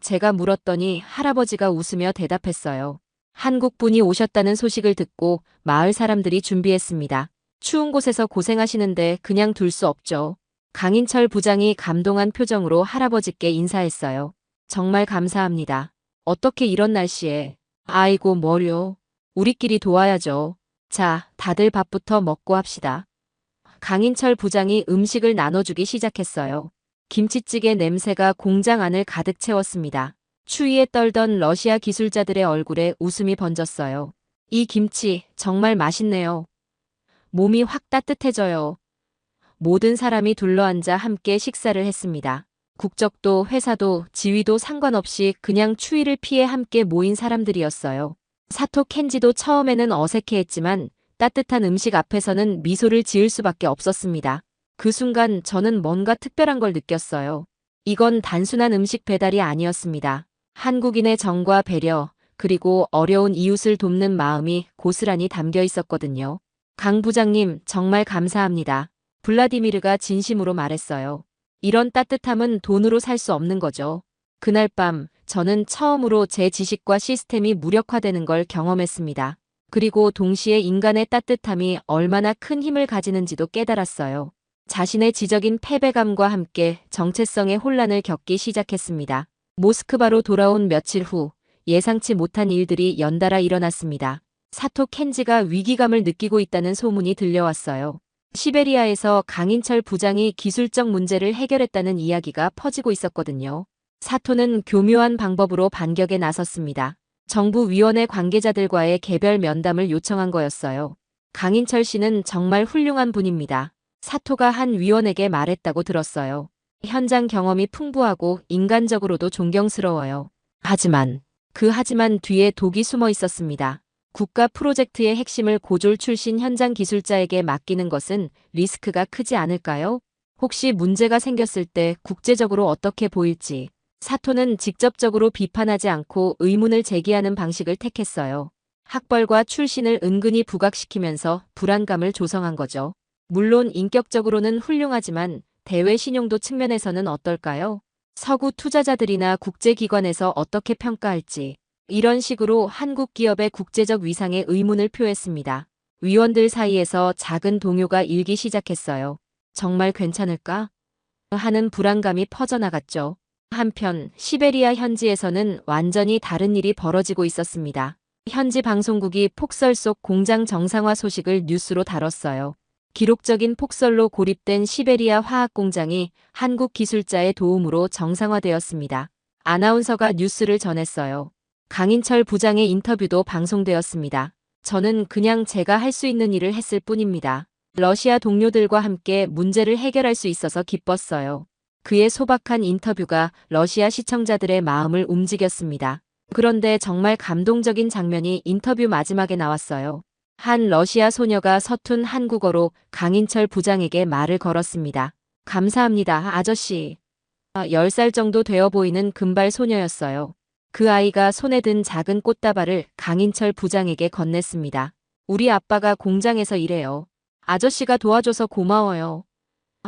[SPEAKER 3] 제가 물었더니 할아버지가 웃으며 대답했어요. 한국 분이 오셨다는 소식을 듣고 마을 사람들이 준비했습니다. 추운 곳에서 고생하시는데 그냥 둘 수 없죠. 강인철 부장이 감동한 표정으로 할아버지께 인사했어요. 정말 감사합니다. 어떻게 이런 날씨에. 아이고 뭐요. 우리끼리 도와야죠. 자, 다들 밥부터 먹고 합시다. 강인철 부장이 음식을 나눠주기 시작했어요. 김치찌개 냄새가 공장 안을 가득 채웠습니다. 추위에 떨던 러시아 기술자들의 얼굴에 웃음이 번졌어요. 이 김치 정말 맛있네요. 몸이 확 따뜻해져요. 모든 사람이 둘러앉아 함께 식사를 했습니다. 국적도 회사도 지위도 상관없이 그냥 추위를 피해 함께 모인 사람들이었어요. 사토 켄지도 처음에는 어색해했지만 따뜻한 음식 앞에서는 미소를 지을 수밖에 없었습니다. 그 순간 저는 뭔가 특별한 걸 느꼈어요. 이건 단순한 음식 배달이 아니었습니다. 한국인의 정과 배려, 그리고 어려운 이웃을 돕는 마음이 고스란히 담겨 있었거든요. 강 부장님, 정말 감사합니다. 블라디미르가 진심으로 말했어요. 이런 따뜻함은 돈으로 살 수 없는 거죠. 그날 밤, 저는 처음으로 제 지식과 시스템이 무력화되는 걸 경험했습니다. 그리고 동시에 인간의 따뜻함이 얼마나 큰 힘을 가지는지도 깨달았어요. 자신의 지적인 패배감과 함께 정체성의 혼란을 겪기 시작했습니다. 모스크바로 돌아온 며칠 후 예상치 못한 일들이 연달아 일어났습니다. 사토 켄지가 위기감을 느끼고 있다는 소문이 들려왔어요. 시베리아에서 강인철 부장이 기술적 문제를 해결했다는 이야기가 퍼지고 있었거든요. 사토는 교묘한 방법으로 반격에 나섰습니다. 정부 위원회 관계자들과의 개별 면담을 요청한 거였어요. 강인철 씨는 정말 훌륭한 분입니다. 사토가 한 위원에게 말했다고 들었어요. 현장 경험이 풍부하고 인간적으로도 존경스러워요. 하지만 뒤에 독이 숨어 있었습니다. 국가 프로젝트의 핵심을 고졸 출신 현장 기술자에게 맡기는 것은 리스크가 크지 않을까요? 혹시 문제가 생겼을 때 국제적으로 어떻게 보일지. 사토는 직접적으로 비판하지 않고 의문을 제기하는 방식을 택했어요. 학벌과 출신을 은근히 부각시키면서 불안감을 조성한 거죠. 물론 인격적으로는 훌륭하지만 대외 신용도 측면에서는 어떨까요? 서구 투자자들이나 국제기관에서 어떻게 평가할지. 이런 식으로 한국 기업의 국제적 위상에 의문을 표했습니다. 위원들 사이에서 작은 동요가 일기 시작했어요. 정말 괜찮을까? 하는 불안감이 퍼져나갔죠. 한편 시베리아 현지에서는 완전히 다른 일이 벌어지고 있었습니다. 현지 방송국이 폭설 속 공장 정상화 소식을 뉴스로 다뤘어요. 기록적인 폭설로 고립된 시베리아 화학공장이 한국 기술자의 도움으로 정상화되었습니다. 아나운서가 뉴스를 전했어요. 강인철 부장의 인터뷰도 방송되었습니다. 저는 그냥 제가 할 수 있는 일을 했을 뿐입니다. 러시아 동료들과 함께 문제를 해결할 수 있어서 기뻤어요. 그의 소박한 인터뷰가 러시아 시청자들의 마음을 움직였습니다. 그런데 정말 감동적인 장면이 인터뷰 마지막에 나왔어요. 한 러시아 소녀가 서툰 한국어로 강인철 부장에게 말을 걸었습니다. 감사합니다, 아저씨. 10살 정도 되어 보이는 금발 소녀였어요. 그 아이가 손에 든 작은 꽃다발을 강인철 부장에게 건넸습니다. 우리 아빠가 공장에서 일해요. 아저씨가 도와줘서 고마워요.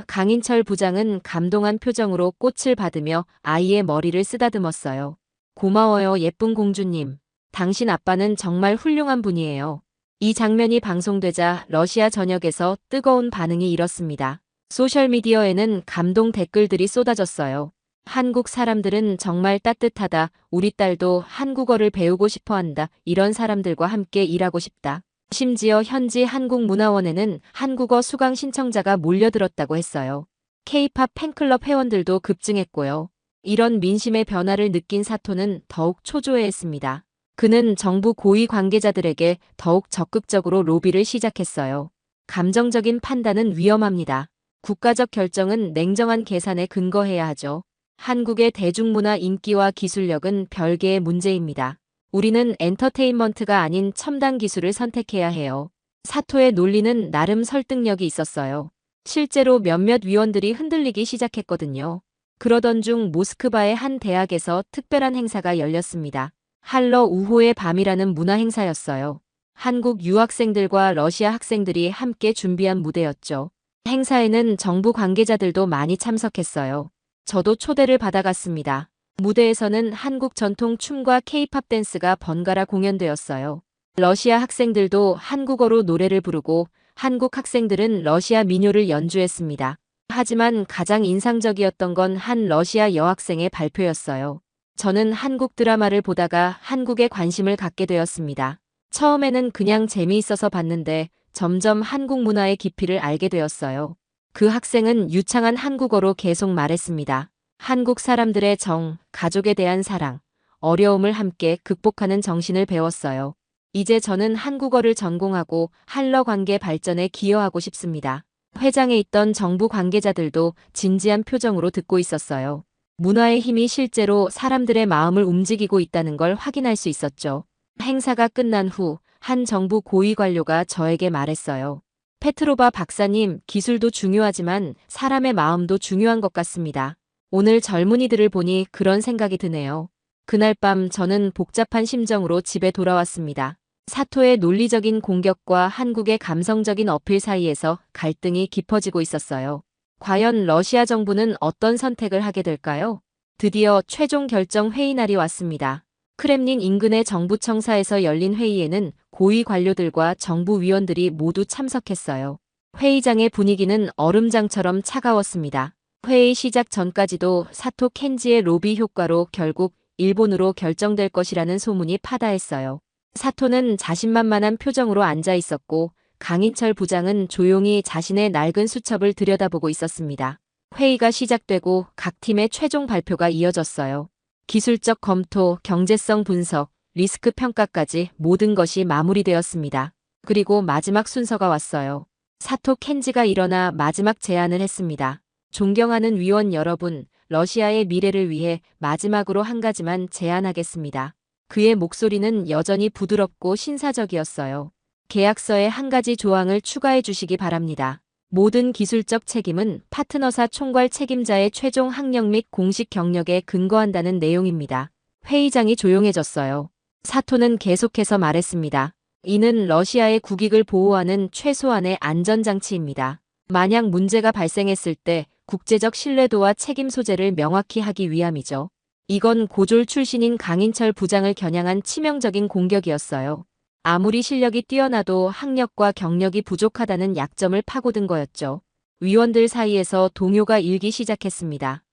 [SPEAKER 3] 강인철 부장은 감동한 표정으로 꽃을 받으며 아이의 머리를 쓰다듬었어요. 고마워요, 예쁜 공주님. 당신 아빠는 정말 훌륭한 분이에요. 이 장면이 방송되자 러시아 전역에서 뜨거운 반응이 일었습니다. 소셜미디어에는 감동 댓글들이 쏟아졌어요. 한국 사람들은 정말 따뜻하다. 우리 딸도 한국어를 배우고 싶어 한다. 이런 사람들과 함께 일하고 싶다. 심지어 현지 한국문화원에는 한국어 수강 신청자가 몰려들었다고 했어요. K-팝 팬클럽 회원들도 급증했고요. 이런 민심의 변화를 느낀 사토는 더욱 초조해했습니다. 그는 정부 고위 관계자들에게 더욱 적극적으로 로비를 시작했어요. 감정적인 판단은 위험합니다. 국가적 결정은 냉정한 계산에 근거해야 하죠. 한국의 대중문화 인기와 기술력은 별개의 문제입니다. 우리는 엔터테인먼트가 아닌 첨단 기술을 선택해야 해요. 사토의 논리는 나름 설득력이 있었어요. 실제로 몇몇 위원들이 흔들리기 시작했거든요. 그러던 중 모스크바의 한 대학에서 특별한 행사가 열렸습니다. 할러 우호의 밤이라는 문화 행사였어요. 한국 유학생들과 러시아 학생들이 함께 준비한 무대였죠. 행사에는 정부 관계자들도 많이 참석했어요. 저도 초대를 받아갔습니다. 무대에서는 한국 전통 춤과 K-팝 댄스가 번갈아 공연되었어요. 러시아 학생들도 한국어로 노래를 부르고 한국 학생들은 러시아 민요를 연주했습니다. 하지만 가장 인상적이었던 건 한 러시아 여학생의 발표였어요. 저는 한국 드라마를 보다가 한국에 관심을 갖게 되었습니다. 처음에는 그냥 재미있어서 봤는데 점점 한국 문화의 깊이를 알게 되었어요. 그 학생은 유창한 한국어로 계속 말했습니다. 한국 사람들의 정, 가족에 대한 사랑, 어려움을 함께 극복하는 정신을 배웠어요. 이제 저는 한국어를 전공하고 한러 관계 발전에 기여하고 싶습니다. 회장에 있던 정부 관계자들도 진지한 표정으로 듣고 있었어요. 문화의 힘이 실제로 사람들의 마음을 움직이고 있다는 걸 확인할 수 있었죠. 행사가 끝난 후 한 정부 고위 관료가 저에게 말했어요. 페트로바 박사님, 기술도 중요하지만 사람의 마음도 중요한 것 같습니다. 오늘 젊은이들을 보니 그런 생각이 드네요. 그날 밤 저는 복잡한 심정으로 집에 돌아왔습니다. 사토의 논리적인 공격과 한국의 감성적인 어필 사이에서 갈등이 깊어지고 있었어요. 과연 러시아 정부는 어떤 선택을 하게 될까요? 드디어 최종 결정 회의 날이 왔습니다. 크렘린 인근의 정부청사에서 열린 회의에는 고위 관료들과 정부 위원들이 모두 참석했어요. 회의장의 분위기는 얼음장처럼 차가웠습니다. 회의 시작 전까지도 사토 켄지의 로비 효과로 결국 일본으로 결정될 것이라는 소문이 파다했어요. 사토는 자신만만한 표정으로 앉아 있었고 강인철 부장은 조용히 자신의 낡은 수첩을 들여다보고 있었습니다. 회의가 시작되고 각 팀의 최종 발표가 이어졌어요. 기술적 검토, 경제성 분석, 리스크 평가까지 모든 것이 마무리되었습니다. 그리고 마지막 순서가 왔어요. 사토 켄지가 일어나 마지막 제안을 했습니다. 존경하는 위원 여러분, 러시아의 미래를 위해 마지막으로 한 가지만 제안하겠습니다. 그의 목소리는 여전히 부드럽고 신사적이었어요. 계약서에 한 가지 조항을 추가해 주시기 바랍니다. 모든 기술적 책임은 파트너사 총괄 책임자의 최종 학력 및 공식 경력에 근거한다는 내용입니다. 회의장이 조용해졌어요. 사토는 계속해서 말했습니다. 이는 러시아의 국익을 보호하는 최소한의 안전장치입니다. 만약 문제가 발생했을 때 국제적 신뢰도와 책임 소재를 명확히 하기 위함이죠. 이건 고졸 출신인 강인철 부장을 겨냥한 치명적인 공격이었어요. 아무리 실력이 뛰어나도 학력과 경력이 부족하다는 약점을 파고든 거였죠. 위원들 사이에서 동요가 일기 시작했습니다.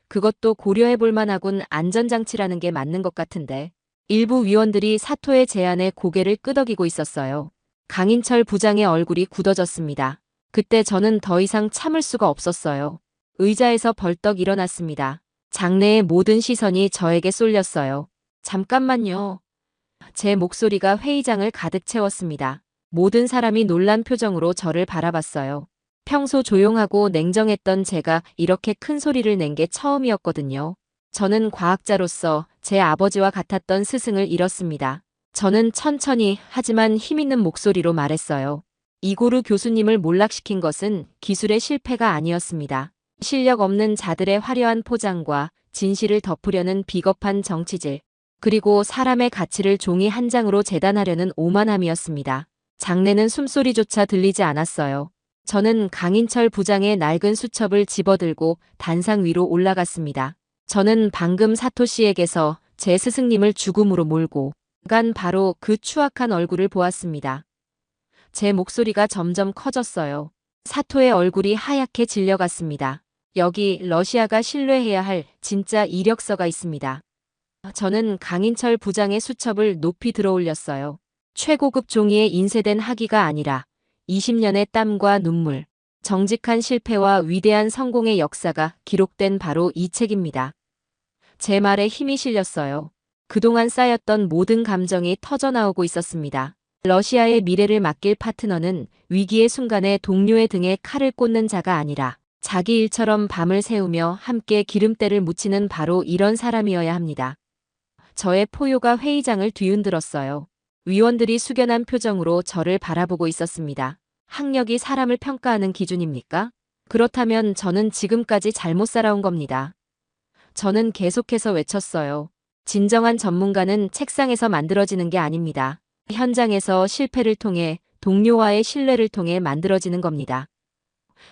[SPEAKER 3] 그것도 고려해볼 만하군. 안전장치라는 게 맞는 것 같은데. 일부 위원들이 사토의 제안에 고개를 끄덕이고 있었어요. 강인철 부장의 얼굴이 굳어졌습니다. 그때 저는 더 이상 참을 수가 없었어요. 의자에서 벌떡 일어났습니다. 장내의 모든 시선이 저에게 쏠렸어요. 잠깐만요. 제 목소리가 회의장을 가득 채웠습니다. 모든 사람이 놀란 표정으로 저를 바라봤어요. 평소 조용하고 냉정했던 제가 이렇게 큰 소리를 낸 게 처음이었거든요. 저는 과학자로서 제 아버지와 같았던 스승을 잃었습니다. 저는 천천히 하지만 힘있는 목소리로 말했어요. 이고르 교수님을 몰락시킨 것은 기술의 실패가 아니었습니다. 실력 없는 자들의 화려한 포장과 진실을 덮으려는 비겁한 정치질, 그리고 사람의 가치를 종이 한 장으로 재단하려는 오만함이었습니다. 장내는 숨소리조차 들리지 않았어요. 저는 강인철 부장의 낡은 수첩을 집어들고 단상 위로 올라갔습니다. 저는 방금 사토 씨에게서 제 스승님을 죽음으로 몰고 간 바로 그 추악한 얼굴을 보았습니다. 제 목소리가 점점 커졌어요. 사토의 얼굴이 하얗게 질려갔습니다. 여기 러시아가 신뢰해야 할 진짜 이력서가 있습니다. 저는 강인철 부장의 수첩을 높이 들어올렸어요. 최고급 종이에 인쇄된 학위가 아니라 20년의 땀과 눈물, 정직한 실패와 위대한 성공의 역사가 기록된 바로 이 책입니다. 제 말에 힘이 실렸어요. 그동안 쌓였던 모든 감정이 터져나오고 있었습니다. 러시아의 미래를 맡길 파트너는 위기의 순간에 동료의 등에 칼을 꽂는 자가 아니라 자기 일처럼 밤을 새우며 함께 기름때를 묻히는 바로 이런 사람이어야 합니다. 저의 포효가 회의장을 뒤흔들었어요. 위원들이 숙연한 표정으로 저를 바라보고 있었습니다. 학력이 사람을 평가하는 기준입니까? 그렇다면 저는 지금까지 잘못 살아온 겁니다. 저는 계속해서 외쳤어요. 진정한 전문가는 책상에서 만들어지는 게 아닙니다. 현장에서 실패를 통해 동료와의 신뢰를 통해 만들어지는 겁니다.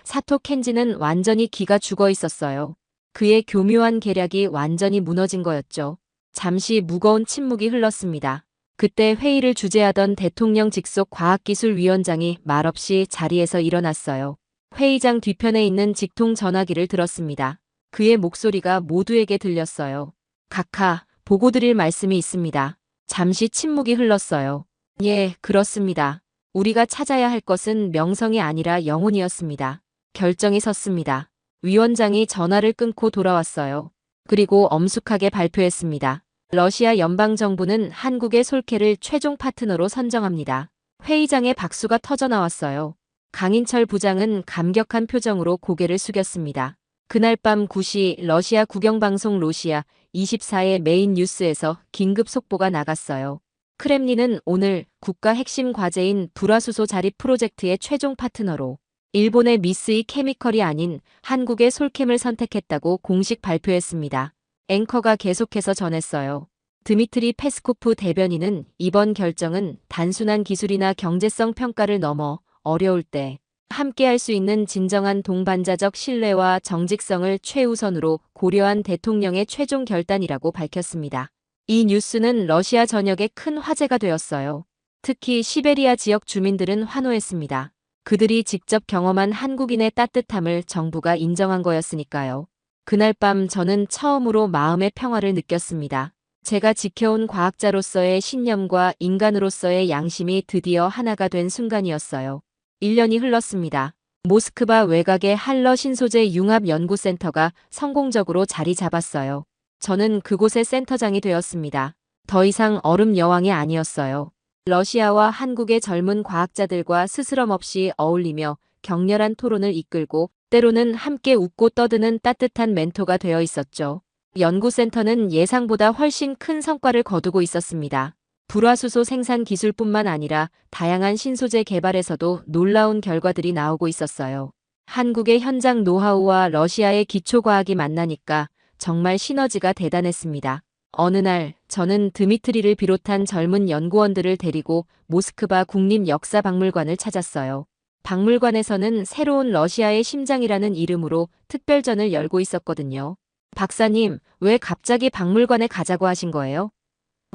[SPEAKER 3] 사토 켄지는 완전히 기가 죽어 있었어요. 그의 교묘한 계략이 완전히 무너진 거였죠. 잠시 무거운 침묵이 흘렀습니다. 그때 회의를 주재하던 대통령 직속 과학기술위원장이 말없이 자리에서 일어났어요. 회의장 뒤편에 있는 직통 전화기를 들었습니다. 그의 목소리가 모두에게 들렸어요. 각하, 보고 드릴 말씀이 있습니다. 잠시 침묵이 흘렀어요. 예, 그렇습니다. 우리가 찾아야 할 것은 명성이 아니라 영혼이었습니다. 결정이 섰습니다. 위원장이 전화를 끊고 돌아왔어요. 그리고 엄숙하게 발표했습니다. 러시아 연방정부는 한국의 솔케를 최종 파트너로 선정합니다. 회의장에 박수가 터져나왔어요. 강인철 부장은 감격한 표정으로 고개를 숙였습니다. 그날 밤 9시 러시아 국영방송 로시아 24의 메인 뉴스에서 긴급 속보가 나갔어요. 크렘린은 오늘 국가 핵심 과제인 불화수소 자립 프로젝트의 최종 파트너로 일본의 미쓰이 케미컬이 아닌 한국의 솔캠을 선택했다고 공식 발표했습니다. 앵커가 계속해서 전했어요. 드미트리 페스코프 대변인은 이번 결정은 단순한 기술이나 경제성 평가를 넘어 어려울 때 함께할 수 있는 진정한 동반자적 신뢰와 정직성을 최우선으로 고려한 대통령의 최종 결단이라고 밝혔습니다. 이 뉴스는 러시아 전역에 큰 화제가 되었어요. 특히 시베리아 지역 주민들은 환호했습니다. 그들이 직접 경험한 한국인의 따뜻함을 정부가 인정한 거였으니까요. 그날 밤 저는 처음으로 마음의 평화를 느꼈습니다. 제가 지켜온 과학자로서의 신념과 인간으로서의 양심이 드디어 하나가 된 순간이었어요. 1년이 흘렀습니다. 모스크바 외곽의 할러 신소재 융합연구센터가 성공적으로 자리 잡았어요. 저는 그곳의 센터장이 되었습니다. 더 이상 얼음 여왕이 아니었어요. 러시아와 한국의 젊은 과학자들과 스스럼 없이 어울리며 격렬한 토론을 이끌고 때로는 함께 웃고 떠드는 따뜻한 멘토가 되어 있었죠. 연구센터는 예상보다 훨씬 큰 성과를 거두고 있었습니다. 불화수소 생산 기술뿐만 아니라 다양한 신소재 개발에서도 놀라운 결과들이 나오고 있었어요. 한국의 현장 노하우와 러시아의 기초과학이 만나니까 정말 시너지가 대단했습니다. 어느 날 저는 드미트리를 비롯한 젊은 연구원들을 데리고 모스크바 국립역사박물관을 찾았어요. 박물관에서는 새로운 러시아의 심장이라는 이름으로 특별전을 열고 있었거든요. 박사님, 왜 갑자기 박물관에 가자고 하신 거예요?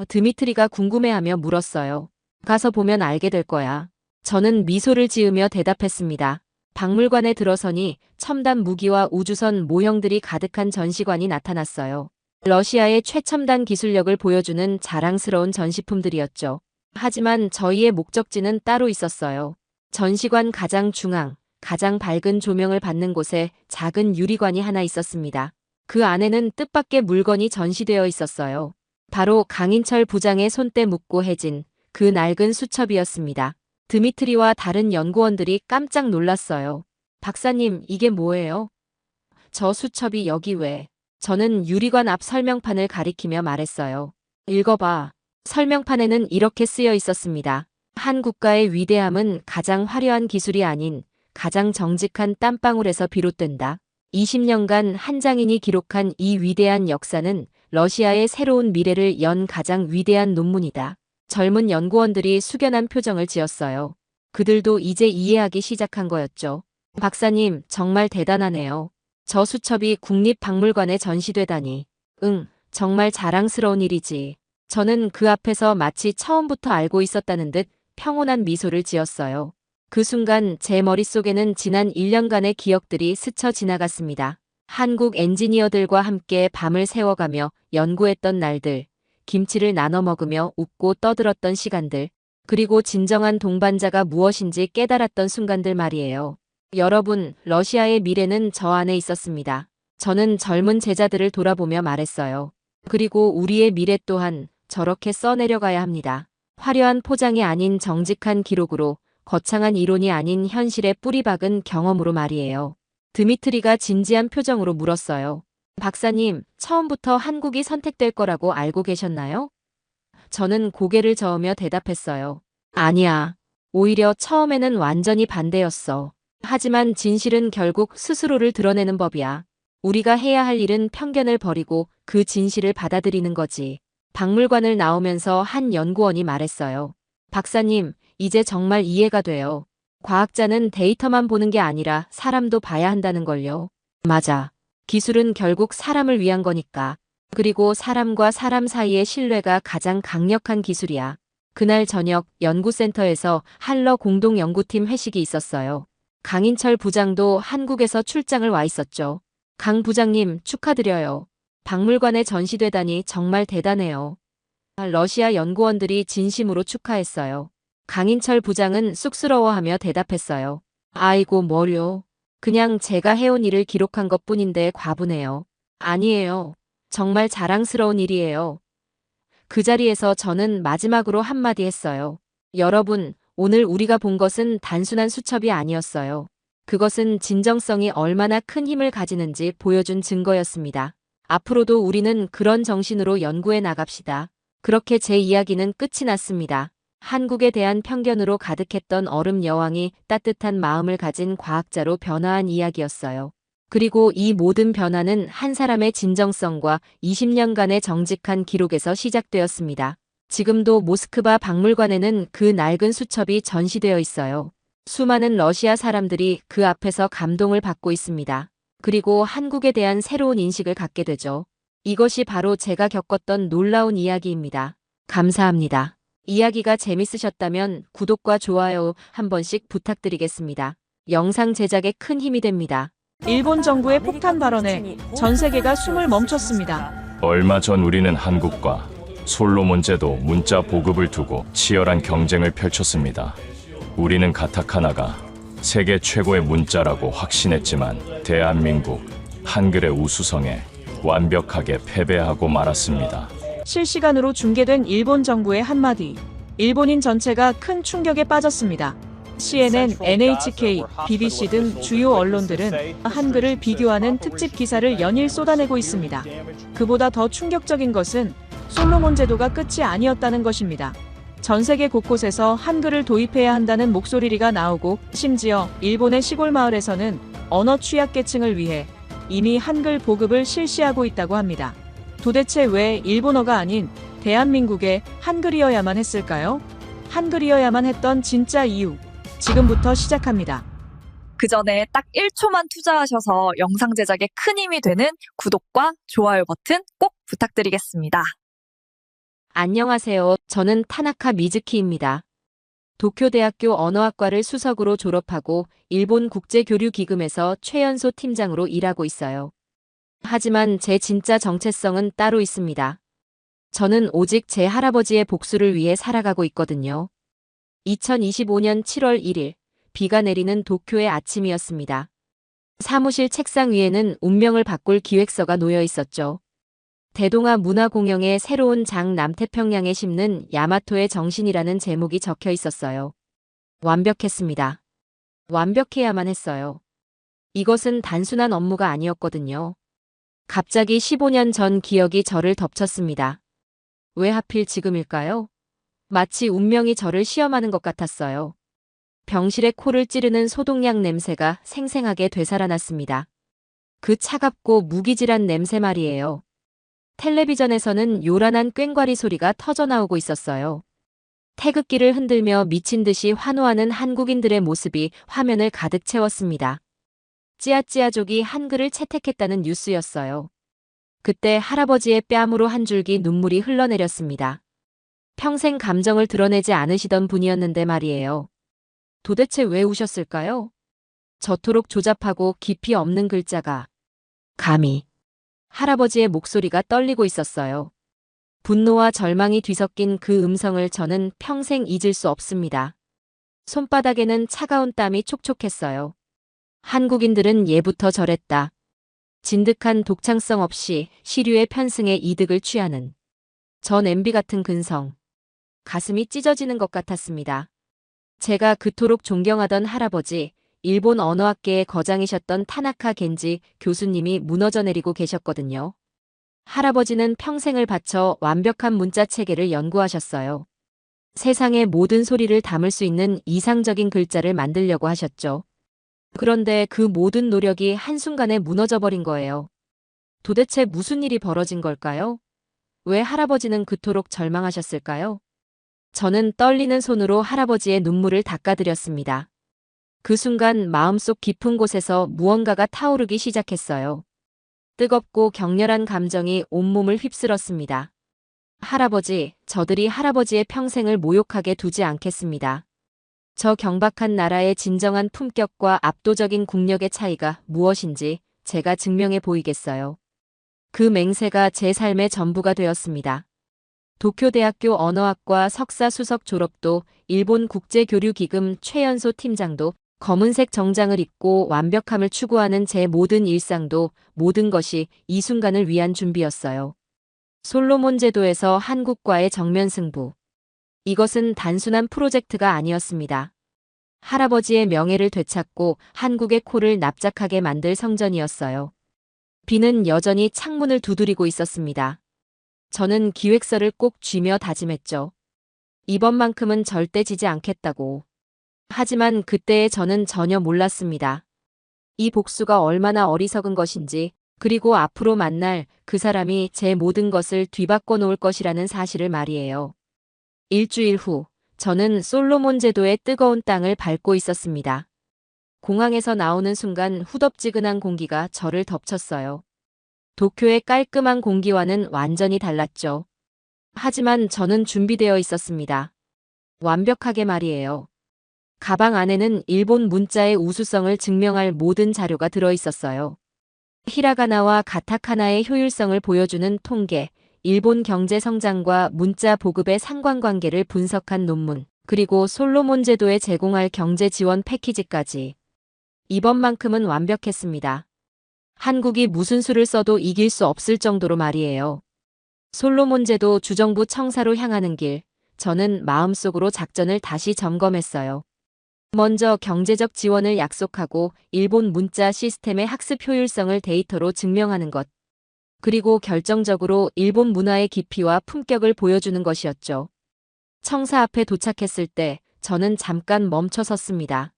[SPEAKER 3] 드미트리가 궁금해하며 물었어요. 가서 보면 알게 될 거야. 저는 미소를 지으며 대답했습니다. 박물관에 들어서니 첨단 무기와 우주선 모형들이 가득한 전시관이 나타났어요. 러시아의 최첨단 기술력을 보여주는 자랑스러운 전시품들이었죠. 하지만 저희의 목적지는 따로 있었어요. 전시관 가장 중앙, 가장 밝은 조명을 받는 곳에 작은 유리관이 하나 있었습니다. 그 안에는 뜻밖의 물건이 전시되어 있었어요. 바로 강인철 부장의 손때 묻고 해진 그 낡은 수첩이었습니다. 드미트리와 다른 연구원들이 깜짝 놀랐어요. 박사님, 이게 뭐예요? 저 수첩이 여기 왜? 저는 유리관 앞 설명판을 가리키며 말했어요. 읽어봐. 설명판에는 이렇게 쓰여 있었습니다. 한 국가의 위대함은 가장 화려한 기술이 아닌 가장 정직한 땀방울에서 비롯된다. 20년간 한 장인이 기록한 이 위대한 역사는 러시아의 새로운 미래를 연 가장 위대한 논문이다. 젊은 연구원들이 숙연한 표정을 지었어요. 그들도 이제 이해하기 시작한 거였죠. 박사님, 정말 대단하네요. 저 수첩이 국립박물관에 전시되다니. 응, 정말 자랑스러운 일이지. 저는 그 앞에서 마치 처음부터 알고 있었다는 듯 평온한 미소를 지었어요. 그 순간 제 머릿속에는 지난 1년간의 기억들이 스쳐 지나갔습니다. 한국 엔지니어들과 함께 밤을 새워가며 연구했던 날들, 김치를 나눠 먹으며 웃고 떠들었던 시간들, 그리고 진정한 동반자가 무엇인지 깨달았던 순간들 말이에요. 여러분, 러시아의 미래는 저 안에 있었습니다. 저는 젊은 제자들을 돌아보며 말했어요. 그리고 우리의 미래 또한 저렇게 써내려가야 합니다. 화려한 포장이 아닌 정직한 기록으로, 거창한 이론이 아닌 현실에 뿌리박은 경험으로 말이에요. 드미트리가 진지한 표정으로 물었어요. 박사님, 처음부터 한국이 선택될 거라고 알고 계셨나요? 저는 고개를 저으며 대답했어요. 아니야. 오히려 처음에는 완전히 반대였어. 하지만 진실은 결국 스스로를 드러내는 법이야. 우리가 해야 할 일은 편견을 버리고 그 진실을 받아들이는 거지. 박물관을 나오면서 한 연구원이 말했어요. 박사님, 이제 정말 이해가 돼요. 과학자는 데이터만 보는 게 아니라 사람도 봐야 한다는 걸요. 맞아. 기술은 결국 사람을 위한 거니까. 그리고 사람과 사람 사이의 신뢰가 가장 강력한 기술이야. 그날 저녁 연구센터에서 할러 공동연구팀 회식이 있었어요. 강인철 부장도 한국에서 출장을 와 있었죠. 강 부장님, 축하드려요. 박물관에 전시되다니 정말 대단해요. 러시아 연구원들이 진심으로 축하했어요. 강인철 부장은 쑥스러워하며 대답했어요. 아이고, 뭐요. 그냥 제가 해온 일을 기록한 것뿐인데 과분해요. 아니에요. 정말 자랑스러운 일이에요. 그 자리에서 저는 마지막으로 한마디 했어요. 여러분, 오늘 우리가 본 것은 단순한 수첩이 아니었어요. 그것은 진정성이 얼마나 큰 힘을 가지는지 보여준 증거였습니다. 앞으로도 우리는 그런 정신으로 연구해 나갑시다. 그렇게 제 이야기는 끝이 났습니다. 한국에 대한 편견으로 가득했던 얼음 여왕이 따뜻한 마음을 가진 과학자로 변화한 이야기였어요. 그리고 이 모든 변화는 한 사람의 진정성과 20년간의 정직한 기록에서 시작되었습니다. 지금도 모스크바 박물관에는 그 낡은 수첩이 전시되어 있어요. 수많은 러시아 사람들이 그 앞에서 감동을 받고 있습니다. 그리고 한국에 대한 새로운 인식을 갖게 되죠. 이것이 바로 제가 겪었던 놀라운 이야기입니다. 감사합니다. 이야기가 재밌으셨다면 구독과 좋아요 한 번씩 부탁드리겠습니다. 영상 제작에 큰 힘이 됩니다.
[SPEAKER 1] 일본 정부의 폭탄 발언에 전 세계가 숨을 멈췄습니다.
[SPEAKER 2] 얼마 전 우리는 한국과 솔로몬 제도 문자 보급을 두고 치열한 경쟁을 펼쳤습니다. 우리는 가타카나가 세계 최고의 문자라고 확신했지만 대한민국 한글의 우수성에 완벽하게 패배하고 말았습니다.
[SPEAKER 1] 실시간으로 중계된 일본 정부의 한마디. 일본인 전체가 큰 충격에 빠졌습니다. CNN, NHK, BBC 등 주요 언론들은 한글을 비교하는 특집 기사를 연일 쏟아내고 있습니다. 그보다 더 충격적인 것은 솔로몬 제도가 끝이 아니었다는 것입니다. 전 세계 곳곳에서 한글을 도입해야 한다는 목소리가 나오고 심지어 일본의 시골 마을에서는 언어 취약계층을 위해 이미 한글 보급을 실시하고 있다고 합니다. 도대체 왜 일본어가 아닌 대한민국에 한글이어야만 했을까요? 한글이어야만 했던 진짜 이유. 지금부터 시작합니다.
[SPEAKER 4] 그 전에 딱 1초만 투자하셔서 영상 제작에 큰 힘이 되는 구독과 좋아요 버튼 꼭 부탁드리겠습니다.
[SPEAKER 3] 안녕하세요. 저는 타나카 미즈키입니다. 도쿄대학교 언어학과를 수석으로 졸업하고 일본 국제교류기금에서 최연소 팀장으로 일하고 있어요. 하지만 제 진짜 정체성은 따로 있습니다. 저는 오직 제 할아버지의 복수를 위해 살아가고 있거든요. 2025년 7월 1일, 비가 내리는 도쿄의 아침이었습니다. 사무실 책상 위에는 운명을 바꿀 기획서가 놓여 있었죠. 대동아 문화공영의 새로운 장 남태평양에 심는 야마토의 정신이라는 제목이 적혀 있었어요. 완벽했습니다. 완벽해야만 했어요. 이것은 단순한 업무가 아니었거든요. 갑자기 15년 전 기억이 저를 덮쳤습니다. 왜 하필 지금일까요? 마치 운명이 저를 시험하는 것 같았어요. 병실에 코를 찌르는 소독약 냄새가 생생하게 되살아났습니다. 그 차갑고 무기질한 냄새 말이에요. 텔레비전에서는 요란한 꽹과리 소리가 터져나오고 있었어요. 태극기를 흔들며 미친 듯이 환호하는 한국인들의 모습이 화면을 가득 채웠습니다. 찌아찌아족이 한글을 채택했다는 뉴스였어요. 그때 할아버지의 뺨으로 한 줄기 눈물이 흘러내렸습니다. 평생 감정을 드러내지 않으시던 분이었는데 말이에요. 도대체 왜 우셨을까요? 저토록 조잡하고 깊이 없는 글자가 감히. 할아버지의 목소리가 떨리고 있었어요. 분노와 절망이 뒤섞인 그 음성을 저는 평생 잊을 수 없습니다. 손바닥에는 차가운 땀이 촉촉했어요. 한국인들은 예부터 저랬다. 진득한 독창성 없이 시류의 편승에 이득을 취하는 전 MB 같은 근성. 가슴이 찢어지는 것 같았습니다. 제가 그토록 존경하던 할아버지, 일본 언어학계의 거장이셨던 타나카 겐지 교수님이 무너져 내리고 계셨거든요. 할아버지는 평생을 바쳐 완벽한 문자 체계를 연구하셨어요. 세상의 모든 소리를 담을 수 있는 이상적인 글자를 만들려고 하셨죠. 그런데 그 모든 노력이 한순간에 무너져 버린 거예요. 도대체 무슨 일이 벌어진 걸까요? 왜 할아버지는 그토록 절망하셨을까요? 저는 떨리는 손으로 할아버지의 눈물을 닦아드렸습니다. 그 순간 마음속 깊은 곳에서 무언가가 타오르기 시작했어요. 뜨겁고 격렬한 감정이 온몸을 휩쓸었습니다. 할아버지, 저들이 할아버지의 평생을 모욕하게 두지 않겠습니다. 저 경박한 나라의 진정한 품격과 압도적인 국력의 차이가 무엇인지 제가 증명해 보이겠어요. 그 맹세가 제 삶의 전부가 되었습니다. 도쿄대학교 언어학과 석사 수석 졸업도 일본 국제교류기금 최연소 팀장도 검은색 정장을 입고 완벽함을 추구하는 제 모든 일상도 모든 것이 이 순간을 위한 준비였어요. 솔로몬 제도에서 한국과의 정면 승부. 이것은 단순한 프로젝트가 아니었습니다. 할아버지의 명예를 되찾고 한국의 코를 납작하게 만들 성전이었어요. 비는 여전히 창문을 두드리고 있었습니다. 저는 기획서를 꼭 쥐며 다짐했죠. 이번만큼은 절대 지지 않겠다고. 하지만 그때의 저는 전혀 몰랐습니다. 이 복수가 얼마나 어리석은 것인지, 그리고 앞으로 만날 그 사람이 제 모든 것을 뒤바꿔 놓을 것이라는 사실을 말이에요. 일주일 후, 저는 솔로몬 제도의 뜨거운 땅을 밟고 있었습니다. 공항에서 나오는 순간 후덥지근한 공기가 저를 덮쳤어요. 도쿄의 깔끔한 공기와는 완전히 달랐죠. 하지만 저는 준비되어 있었습니다. 완벽하게 말이에요. 가방 안에는 일본 문자의 우수성을 증명할 모든 자료가 들어 있었어요. 히라가나와 가타카나의 효율성을 보여주는 통계, 일본 경제 성장과 문자 보급의 상관관계를 분석한 논문, 그리고 솔로몬 제도에 제공할 경제 지원 패키지까지. 이번만큼은 완벽했습니다. 한국이 무슨 수를 써도 이길 수 없을 정도로 말이에요. 솔로몬 제도 주정부 청사로 향하는 길, 저는 마음속으로 작전을 다시 점검했어요. 먼저 경제적 지원을 약속하고 일본 문자 시스템의 학습 효율성을 데이터로 증명하는 것. 그리고 결정적으로 일본 문화의 깊이와 품격을 보여주는 것이었죠. 청사 앞에 도착했을 때 저는 잠깐 멈춰 섰습니다.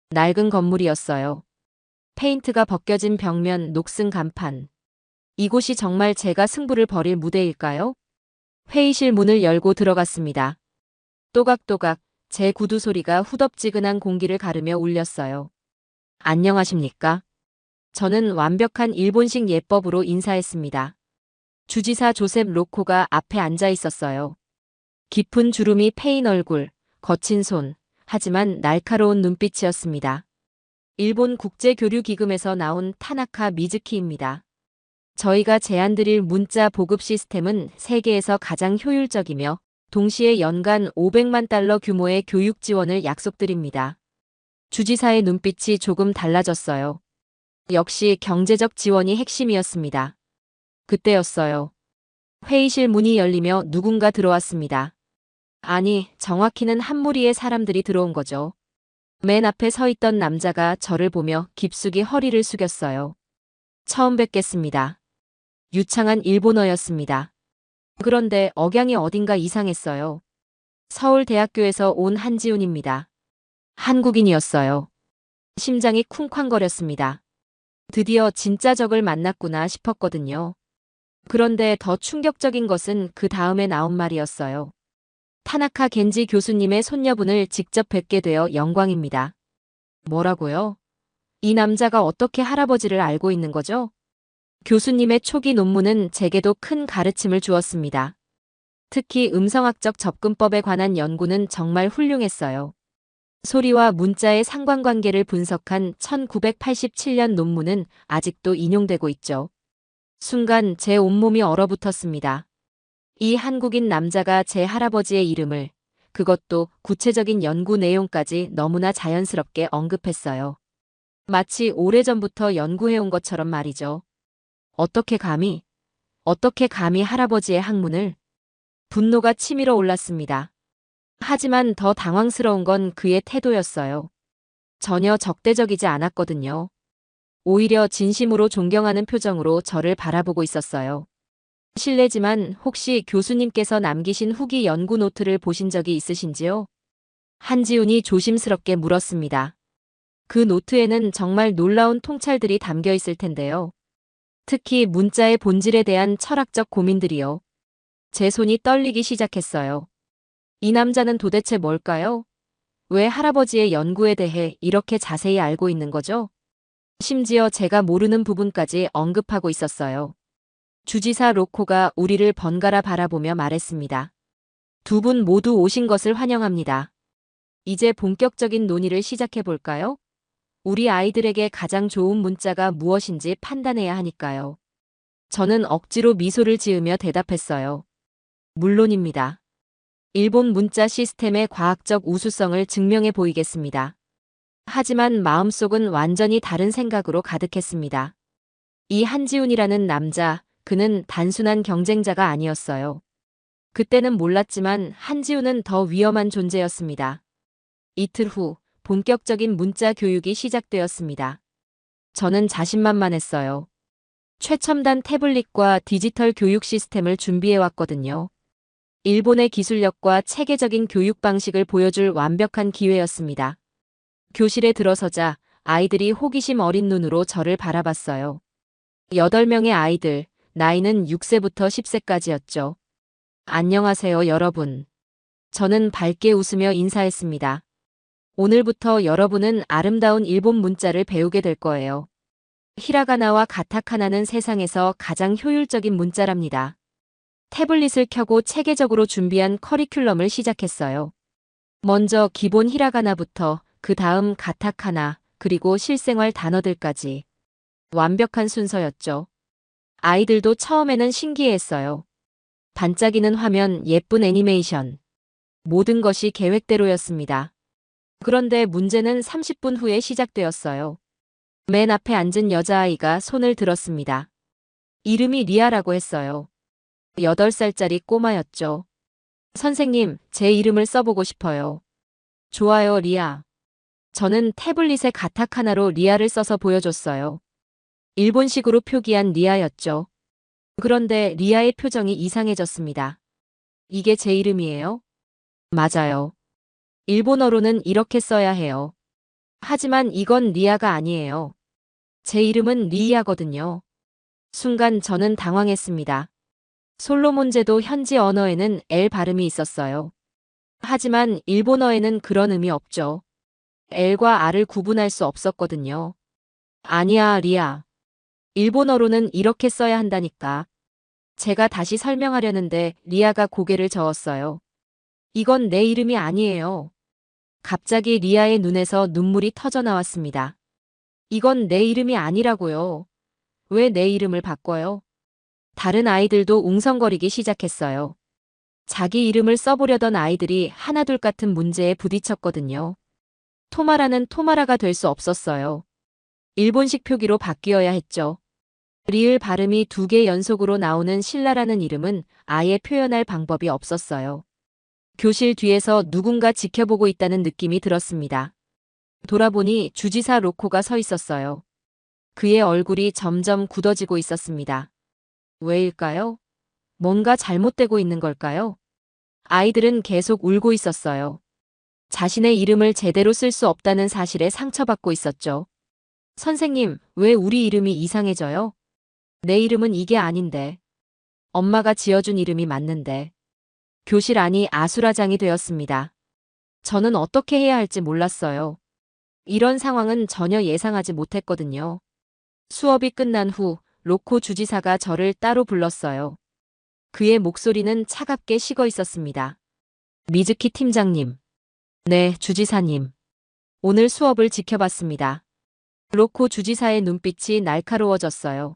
[SPEAKER 3] 낡은 건물이었어요. 페인트가 벗겨진 벽면, 녹슨 간판. 이곳이 정말 제가 승부를 벌일 무대일까요? 회의실 문을 열고 들어갔습니다. 또각또각 제 구두 소리가 후덥지근한 공기를 가르며 울렸어요. 안녕하십니까? 저는 완벽한 일본식 예법으로 인사했습니다. 주지사 조셉 로코가 앞에 앉아 있었어요. 깊은 주름이 패인 얼굴, 거친 손, 하지만 날카로운 눈빛이었습니다. 일본 국제교류기금에서 나온 타나카 미즈키입니다. 저희가 제안드릴 문자 보급 시스템은 세계에서 가장 효율적이며 동시에 연간 500만 달러 규모의 교육 지원을 약속드립니다. 주지사의 눈빛이 조금 달라졌어요. 역시 경제적 지원이 핵심이었습니다. 그때였어요. 회의실 문이 열리며 누군가 들어왔습니다. 아니, 정확히는 한 무리의 사람들이 들어온 거죠. 맨 앞에 서 있던 남자가 저를 보며 깊숙이 허리를 숙였어요. 처음 뵙겠습니다. 유창한 일본어였습니다. 그런데 억양이 어딘가 이상했어요. 서울대학교에서 온 한지훈입니다. 한국인이었어요. 심장이 쿵쾅거렸습니다. 드디어 진짜 적을 만났구나 싶었거든요. 그런데 더 충격적인 것은 그 다음에 나온 말이었어요. 타나카 겐지 교수님의 손녀분을 직접 뵙게 되어 영광입니다. 뭐라고요? 이 남자가 어떻게 할아버지를 알고 있는 거죠? 교수님의 초기 논문은 제게도 큰 가르침을 주었습니다. 특히 음성학적 접근법에 관한 연구는 정말 훌륭했어요. 소리와 문자의 상관관계를 분석한 1987년 논문은 아직도 인용되고 있죠. 순간 제 온몸이 얼어붙었습니다. 이 한국인 남자가 제 할아버지의 이름을, 그것도 구체적인 연구 내용까지 너무나 자연스럽게 언급했어요. 마치 오래전부터 연구해온 것처럼 말이죠. 어떻게 감히 할아버지의 학문을? 분노가 치밀어 올랐습니다. 하지만 더 당황스러운 건 그의 태도였어요. 전혀 적대적이지 않았거든요. 오히려 진심으로 존경하는 표정으로 저를 바라보고 있었어요. 실례지만 혹시 교수님께서 남기신 후기 연구 노트를 보신 적이 있으신지요? 한지훈이 조심스럽게 물었습니다. 그 노트에는 정말 놀라운 통찰들이 담겨 있을 텐데요. 특히 문자의 본질에 대한 철학적 고민들이요. 제 손이 떨리기 시작했어요. 이 남자는 도대체 뭘까요? 왜 할아버지의 연구에 대해 이렇게 자세히 알고 있는 거죠? 심지어 제가 모르는 부분까지 언급하고 있었어요. 주지사 로코가 우리를 번갈아 바라보며 말했습니다. 두 분 모두 오신 것을 환영합니다. 이제 본격적인 논의를 시작해 볼까요? 우리 아이들에게 가장 좋은 문자가 무엇인지 판단해야 하니까요. 저는 억지로 미소를 지으며 대답했어요. 물론입니다. 일본 문자 시스템의 과학적 우수성을 증명해 보이겠습니다. 하지만 마음속은 완전히 다른 생각으로 가득했습니다. 이 한지훈이라는 남자, 그는 단순한 경쟁자가 아니었어요. 그때는 몰랐지만 한지훈은 더 위험한 존재였습니다. 이틀 후 본격적인 문자 교육이 시작되었습니다. 저는 자신만만했어요. 최첨단 태블릿과 디지털 교육 시스템을 준비해왔거든요. 일본의 기술력과 체계적인 교육 방식을 보여줄 완벽한 기회였습니다. 교실에 들어서자 아이들이 호기심 어린 눈으로 저를 바라봤어요. 8명의 아이들, 나이는 6세부터 10세까지였죠. 안녕하세요, 여러분. 저는 밝게 웃으며 인사했습니다. 오늘부터 여러분은 아름다운 일본 문자를 배우게 될 거예요. 히라가나와 가타카나는 세상에서 가장 효율적인 문자랍니다. 태블릿을 켜고 체계적으로 준비한 커리큘럼을 시작했어요. 먼저 기본 히라가나부터 그 다음 가타카나, 그리고 실생활 단어들까지. 완벽한 순서였죠. 아이들도 처음에는 신기해했어요. 반짝이는 화면, 예쁜 애니메이션. 모든 것이 계획대로였습니다. 그런데 문제는 30분 후에 시작되었어요. 맨 앞에 앉은 여자아이가 손을 들었습니다. 이름이 리아라고 했어요. 8살짜리 꼬마였죠. 선생님, 제 이름을 써보고 싶어요. 좋아요, 리아. 저는 태블릿의 가타카나로 리아를 써서 보여줬어요. 일본식으로 표기한 리아였죠. 그런데 리아의 표정이 이상해졌습니다. 이게 제 이름이에요? 맞아요. 일본어로는 이렇게 써야 해요. 하지만 이건 리아가 아니에요. 제 이름은 리이아거든요. 순간 저는 당황했습니다. 솔로몬제도 현지 언어에는 L 발음이 있었어요. 하지만 일본어에는 그런 의미 없죠. L과 R을 구분할 수 없었거든요. 아니야, 리아. 일본어로는 이렇게 써야 한다니까. 제가 다시 설명하려는데 리아가 고개를 저었어요. 이건 내 이름이 아니에요. 갑자기 리아의 눈에서 눈물이 터져 나왔습니다. 이건 내 이름이 아니라고요. 왜 내 이름을 바꿔요? 다른 아이들도 웅성거리기 시작했어요. 자기 이름을 써보려던 아이들이 하나둘 같은 문제에 부딪혔거든요. 토마라는 토마라가 될 수 없었어요. 일본식 표기로 바뀌어야 했죠. 리을 발음이 2개 연속으로 나오는 신라라는 이름은 아예 표현할 방법이 없었어요. 교실 뒤에서 누군가 지켜보고 있다는 느낌이 들었습니다. 돌아보니 주지사 로코가 서 있었어요. 그의 얼굴이 점점 굳어지고 있었습니다. 왜일까요? 뭔가 잘못되고 있는 걸까요? 아이들은 계속 울고 있었어요. 자신의 이름을 제대로 쓸 수 없다는 사실에 상처받고 있었죠. 선생님, 왜 우리 이름이 이상해져요? 내 이름은 이게 아닌데. 엄마가 지어준 이름이 맞는데. 교실 안이 아수라장이 되었습니다. 저는 어떻게 해야 할지 몰랐어요. 이런 상황은 전혀 예상하지 못했거든요. 수업이 끝난 후 로코 주지사가 저를 따로 불렀어요. 그의 목소리는 차갑게 식어 있었습니다. 미즈키 팀장님. 네, 주지사님. 오늘 수업을 지켜봤습니다. 로코 주지사의 눈빛이 날카로워졌어요.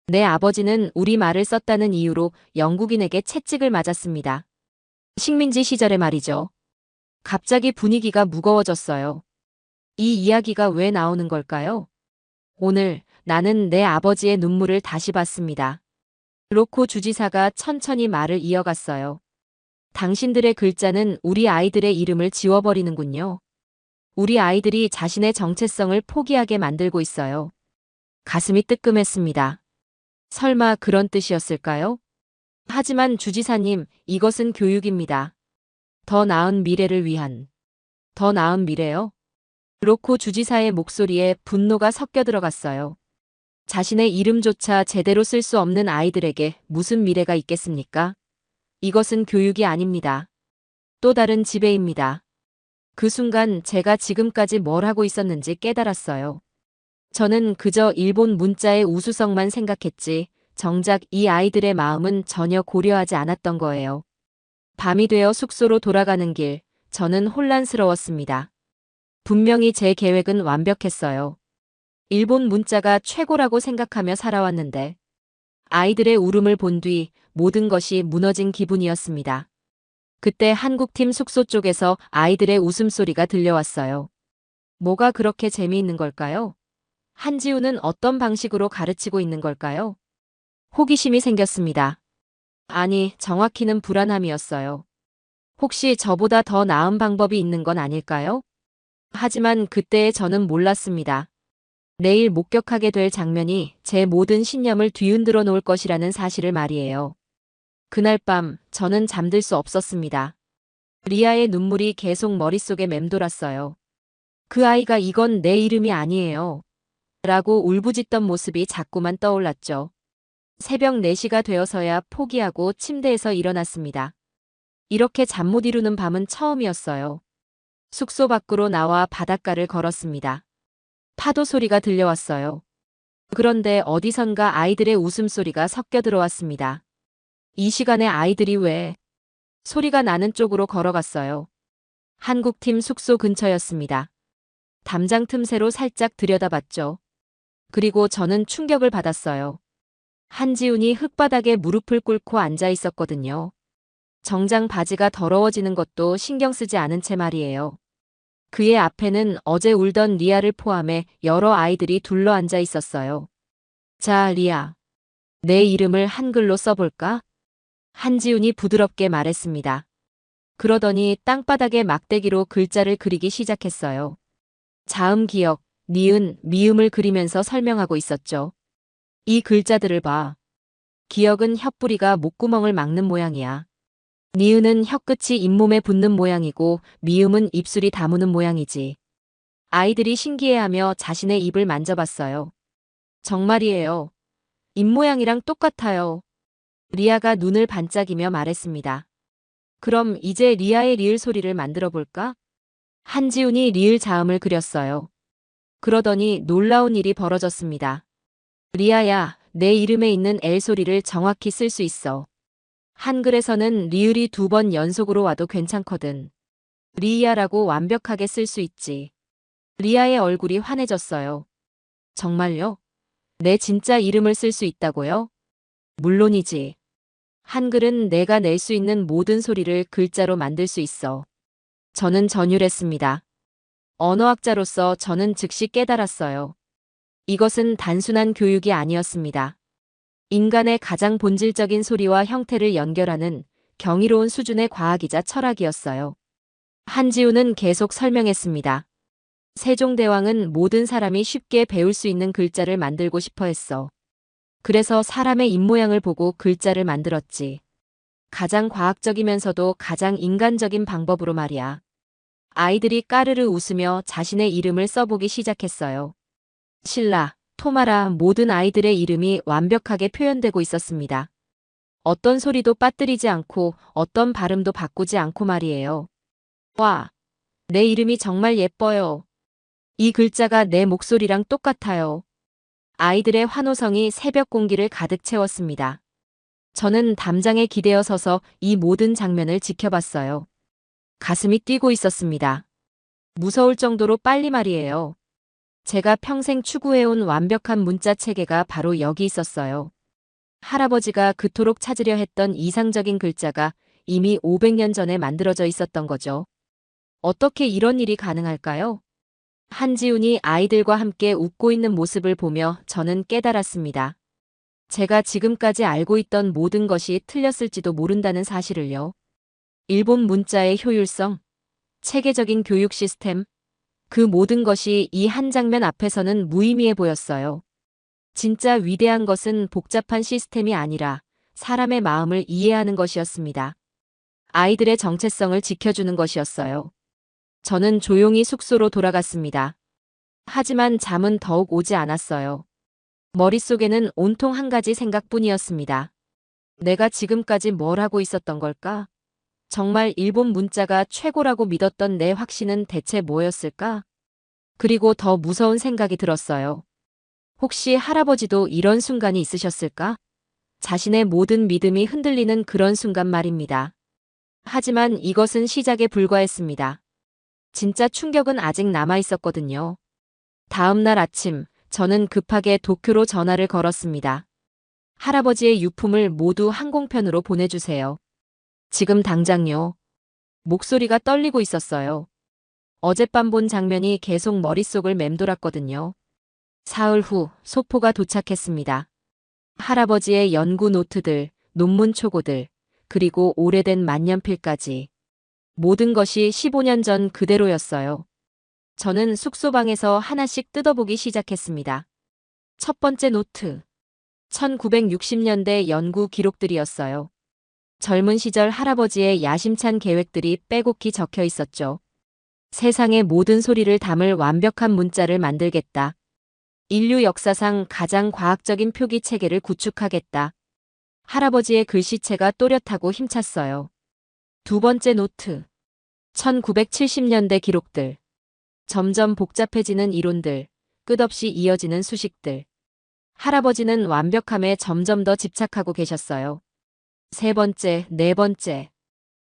[SPEAKER 3] 내 아버지는 우리 말을 썼다는 이유로 영국인에게 채찍을 맞았습니다. 식민지 시절에 말이죠. 갑자기 분위기가 무거워졌어요. 이 이야기가 왜 나오는 걸까요? 오늘 나는 내 아버지의 눈물을 다시 봤습니다. 로코 주지사가 천천히 말을 이어갔어요. 당신들의 글자는 우리 아이들의 이름을 지워버리는군요. 우리 아이들이 자신의 정체성을 포기하게 만들고 있어요. 가슴이 뜨끔했습니다. 설마 그런 뜻이었을까요? 하지만 주지사님, 이것은 교육입니다. 더 나은 미래를 위한. 더 나은 미래요? 로코 주지사의 목소리에 분노가 섞여 들어갔어요. 자신의 이름조차 제대로 쓸 수 없는 아이들에게 무슨 미래가 있겠습니까? 이것은 교육이 아닙니다. 또 다른 지배입니다. 그 순간 제가 지금까지 뭘 하고 있었는지 깨달았어요. 저는 그저 일본 문자의 우수성만 생각했지, 정작 이 아이들의 마음은 전혀 고려하지 않았던 거예요. 밤이 되어 숙소로 돌아가는 길, 저는 혼란스러웠습니다. 분명히 제 계획은 완벽했어요. 일본 문자가 최고라고 생각하며 살아왔는데, 아이들의 울음을 본 뒤 모든 것이 무너진 기분이었습니다. 그때 한국팀 숙소 쪽에서 아이들의 웃음소리가 들려왔어요. 뭐가 그렇게 재미있는 걸까요? 한지우는 어떤 방식으로 가르치고 있는 걸까요? 호기심이 생겼습니다. 아니, 정확히는 불안함이었어요. 혹시 저보다 더 나은 방법이 있는 건 아닐까요? 하지만 그때의 저는 몰랐습니다. 내일 목격하게 될 장면이 제 모든 신념을 뒤흔들어 놓을 것이라는 사실을 말이에요. 그날 밤 저는 잠들 수 없었습니다. 리아의 눈물이 계속 머릿속에 맴돌았어요. 그 아이가 이건 내 이름이 아니에요. 라고 울부짖던 모습이 자꾸만 떠올랐죠. 새벽 4시가 되어서야 포기하고 침대에서 일어났습니다. 이렇게 잠 못 이루는 밤은 처음이었어요. 숙소 밖으로 나와 바닷가를 걸었습니다. 파도 소리가 들려왔어요. 그런데 어디선가 아이들의 웃음소리가 섞여 들어왔습니다. 이 시간에 아이들이 왜? 소리가 나는 쪽으로 걸어갔어요. 한국팀 숙소 근처였습니다. 담장 틈새로 살짝 들여다봤죠. 그리고 저는 충격을 받았어요. 한지훈이 흙바닥에 무릎을 꿇고 앉아 있었거든요. 정장 바지가 더러워지는 것도 신경 쓰지 않은 채 말이에요. 그의 앞에는 어제 울던 리아를 포함해 여러 아이들이 둘러앉아 있었어요. 자, 리아. 내 이름을 한글로 써볼까? 한지훈이 부드럽게 말했습니다. 그러더니 땅바닥에 막대기로 글자를 그리기 시작했어요. 자음 기역, 니은, 미음을 그리면서 설명하고 있었죠. 이 글자들을 봐. 기역은 혓뿌리가 목구멍을 막는 모양이야. 니은은 혀끝이 잇몸에 붙는 모양이고 미음은 입술이 다무는 모양이지. 아이들이 신기해하며 자신의 입을 만져봤어요. 정말이에요. 입모양이랑 똑같아요. 리아가 눈을 반짝이며 말했습니다. 그럼 이제 리아의 리을 소리를 만들어 볼까? 한지훈이 리을 자음을 그렸어요. 그러더니 놀라운 일이 벌어졌습니다. 리아야, 내 이름에 있는 L 소리를 정확히 쓸 수 있어. 한글에서는 리을이 2번 연속으로 와도 괜찮거든. 리아라고 완벽하게 쓸 수 있지. 리아의 얼굴이 환해졌어요. 정말요? 내 진짜 이름을 쓸 수 있다고요? 물론이지. 한글은 내가 낼 수 있는 모든 소리를 글자로 만들 수 있어. 저는 전율했습니다. 언어학자로서 저는 즉시 깨달았어요. 이것은 단순한 교육이 아니었습니다. 인간의 가장 본질적인 소리와 형태를 연결하는 경이로운 수준의 과학이자 철학이었어요. 한지훈은 계속 설명했습니다. 세종대왕은 모든 사람이 쉽게 배울 수 있는 글자를 만들고 싶어 했어. 그래서 사람의 입모양을 보고 글자를 만들었지. 가장 과학적이면서도 가장 인간적인 방법으로 말이야. 아이들이 까르르 웃으며 자신의 이름을 써보기 시작했어요. 신라, 토마라 모든 아이들의 이름이 완벽하게 표현되고 있었습니다. 어떤 소리도 빠뜨리지 않고 어떤 발음도 바꾸지 않고 말이에요. 와, 내 이름이 정말 예뻐요. 이 글자가 내 목소리랑 똑같아요. 아이들의 환호성이 새벽 공기를 가득 채웠습니다. 저는 담장에 기대어 서서 이 모든 장면을 지켜봤어요. 가슴이 뛰고 있었습니다. 무서울 정도로 빨리 말이에요. 제가 평생 추구해온 완벽한 문자 체계가 바로 여기 있었어요. 할아버지가 그토록 찾으려 했던 이상적인 글자가 이미 500년 전에 만들어져 있었던 거죠. 어떻게 이런 일이 가능할까요? 한지훈이 아이들과 함께 웃고 있는 모습을 보며 저는 깨달았습니다. 제가 지금까지 알고 있던 모든 것이 틀렸을지도 모른다는 사실을요. 일본 문자의 효율성, 체계적인 교육 시스템, 그 모든 것이 이 한 장면 앞에서는 무의미해 보였어요. 진짜 위대한 것은 복잡한 시스템이 아니라 사람의 마음을 이해하는 것이었습니다. 아이들의 정체성을 지켜주는 것이었어요. 저는 조용히 숙소로 돌아갔습니다. 하지만 잠은 더욱 오지 않았어요. 머릿속에는 온통 한 가지 생각뿐이었습니다. 내가 지금까지 뭘 하고 있었던 걸까? 정말 일본 문자가 최고라고 믿었던 내 확신은 대체 뭐였을까? 그리고 더 무서운 생각이 들었어요. 혹시 할아버지도 이런 순간이 있으셨을까? 자신의 모든 믿음이 흔들리는 그런 순간 말입니다. 하지만 이것은 시작에 불과했습니다. 진짜 충격은 아직 남아 있었거든요. 다음 날 아침, 저는 급하게 도쿄로 전화를 걸었습니다. 할아버지의 유품을 모두 항공편으로 보내주세요. 지금 당장요. 목소리가 떨리고 있었어요. 어젯밤 본 장면이 계속 머릿속을 맴돌았거든요. 사흘 후 소포가 도착했습니다. 할아버지의 연구 노트들, 논문 초고들, 그리고 오래된 만년필까지. 모든 것이 15년 전 그대로였어요. 저는 숙소방에서 하나씩 뜯어보기 시작했습니다. 첫 번째 노트. 1960년대 연구 기록들이었어요. 젊은 시절 할아버지의 야심찬 계획들이 빼곡히 적혀 있었죠. 세상의 모든 소리를 담을 완벽한 문자를 만들겠다. 인류 역사상 가장 과학적인 표기 체계를 구축하겠다. 할아버지의 글씨체가 또렷하고 힘찼어요. 두 번째 노트. 1970년대 기록들. 점점 복잡해지는 이론들, 끝없이 이어지는 수식들. 할아버지는 완벽함에 점점 더 집착하고 계셨어요. 세 번째, 네 번째.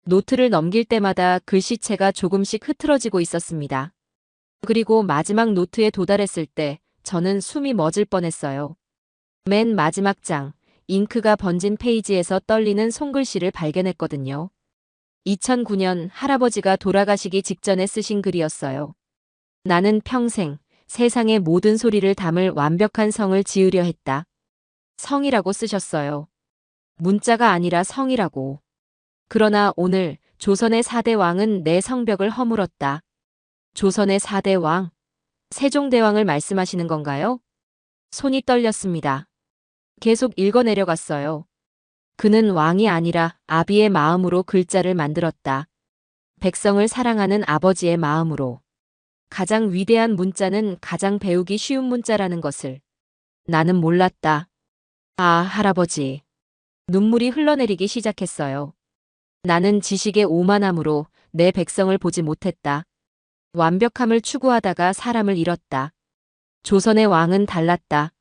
[SPEAKER 3] 노트를 넘길 때마다 글씨체가 조금씩 흐트러지고 있었습니다. 그리고 마지막 노트에 도달했을 때 저는 숨이 멎을 뻔했어요. 맨 마지막 장, 잉크가 번진 페이지에서 떨리는 손글씨를 발견했거든요. 2009년 할아버지가 돌아가시기 직전에 쓰신 글이었어요. 나는 평생 세상의 모든 소리를 담을 완벽한 성을 지으려 했다. 성이라고 쓰셨어요. 문자가 아니라 성이라고. 그러나 오늘 조선의 4대 왕은 내 성벽을 허물었다. 조선의 4대 왕? 세종대왕을 말씀하시는 건가요? 손이 떨렸습니다. 계속 읽어내려갔어요. 그는 왕이 아니라 아비의 마음으로 글자를 만들었다. 백성을 사랑하는 아버지의 마음으로. 가장 위대한 문자는 가장 배우기 쉬운 문자라는 것을. 나는 몰랐다. 아, 할아버지. 눈물이 흘러내리기 시작했어요. 나는 지식의 오만함으로 내 백성을 보지 못했다. 완벽함을 추구하다가 사람을 잃었다. 조선의 왕은 달랐다.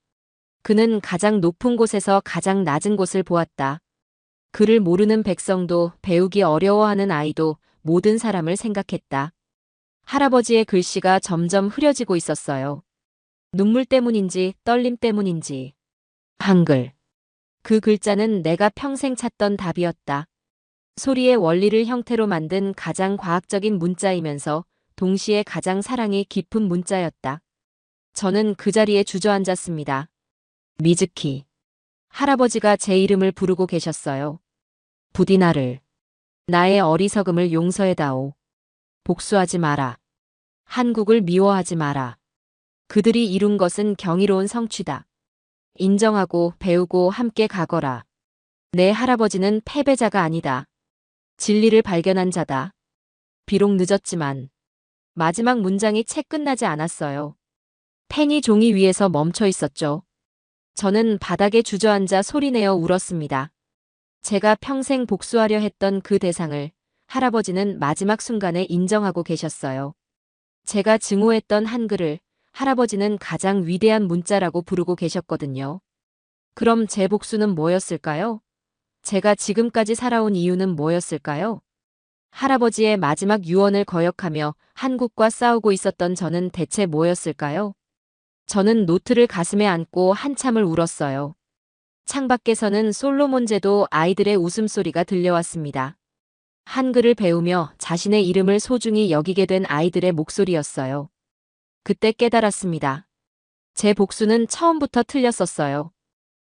[SPEAKER 3] 그는 가장 높은 곳에서 가장 낮은 곳을 보았다. 그를 모르는 백성도 배우기 어려워하는 아이도 모든 사람을 생각했다. 할아버지의 글씨가 점점 흐려지고 있었어요. 눈물 때문인지 떨림 때문인지. 한글. 그 글자는 내가 평생 찾던 답이었다. 소리의 원리를 형태로 만든 가장 과학적인 문자이면서 동시에 가장 사랑이 깊은 문자였다. 저는 그 자리에 주저앉았습니다. 미즈키. 할아버지가 제 이름을 부르고 계셨어요. 부디나를. 나의 어리석음을 용서해다오. 복수하지 마라. 한국을 미워하지 마라. 그들이 이룬 것은 경이로운 성취다. 인정하고 배우고 함께 가거라. 내 할아버지는 패배자가 아니다. 진리를 발견한 자다. 비록 늦었지만 마지막 문장이 채 끝나지 않았어요. 펜이 종이 위에서 멈춰 있었죠. 저는 바닥에 주저앉아 소리내어 울었습니다. 제가 평생 복수하려 했던 그 대상을 할아버지는 마지막 순간에 인정하고 계셨어요. 제가 증오했던 한글을 할아버지는 가장 위대한 문자라고 부르고 계셨거든요. 그럼 제 복수는 뭐였을까요? 제가 지금까지 살아온 이유는 뭐였을까요? 할아버지의 마지막 유언을 거역하며 한국과 싸우고 있었던 저는 대체 뭐였을까요? 저는 노트를 가슴에 안고 한참을 울었어요. 창밖에서는 솔로몬제도 아이들의 웃음소리가 들려왔습니다. 한글을 배우며 자신의 이름을 소중히 여기게 된 아이들의 목소리였어요. 그때 깨달았습니다. 제 복수는 처음부터 틀렸었어요.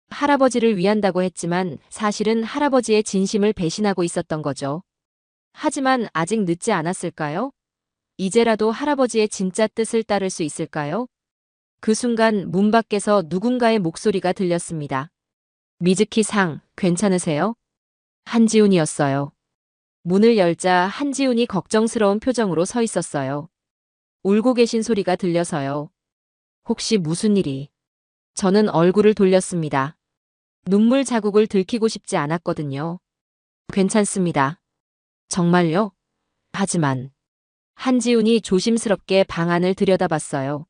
[SPEAKER 3] 할아버지를 위한다고 했지만 사실은 할아버지의 진심을 배신하고 있었던 거죠. 하지만 아직 늦지 않았을까요? 이제라도 할아버지의 진짜 뜻을 따를 수 있을까요? 그 순간 문 밖에서 누군가의 목소리가 들렸습니다. 미즈키 상, 괜찮으세요? 한지훈이었어요. 문을 열자 한지훈이 걱정스러운 표정으로 서 있었어요. 울고 계신 소리가 들려서요. 혹시 무슨 일이? 저는 얼굴을 돌렸습니다. 눈물 자국을 들키고 싶지 않았거든요. 괜찮습니다. 정말요? 하지만 한지훈이 조심스럽게 방 안을 들여다봤어요.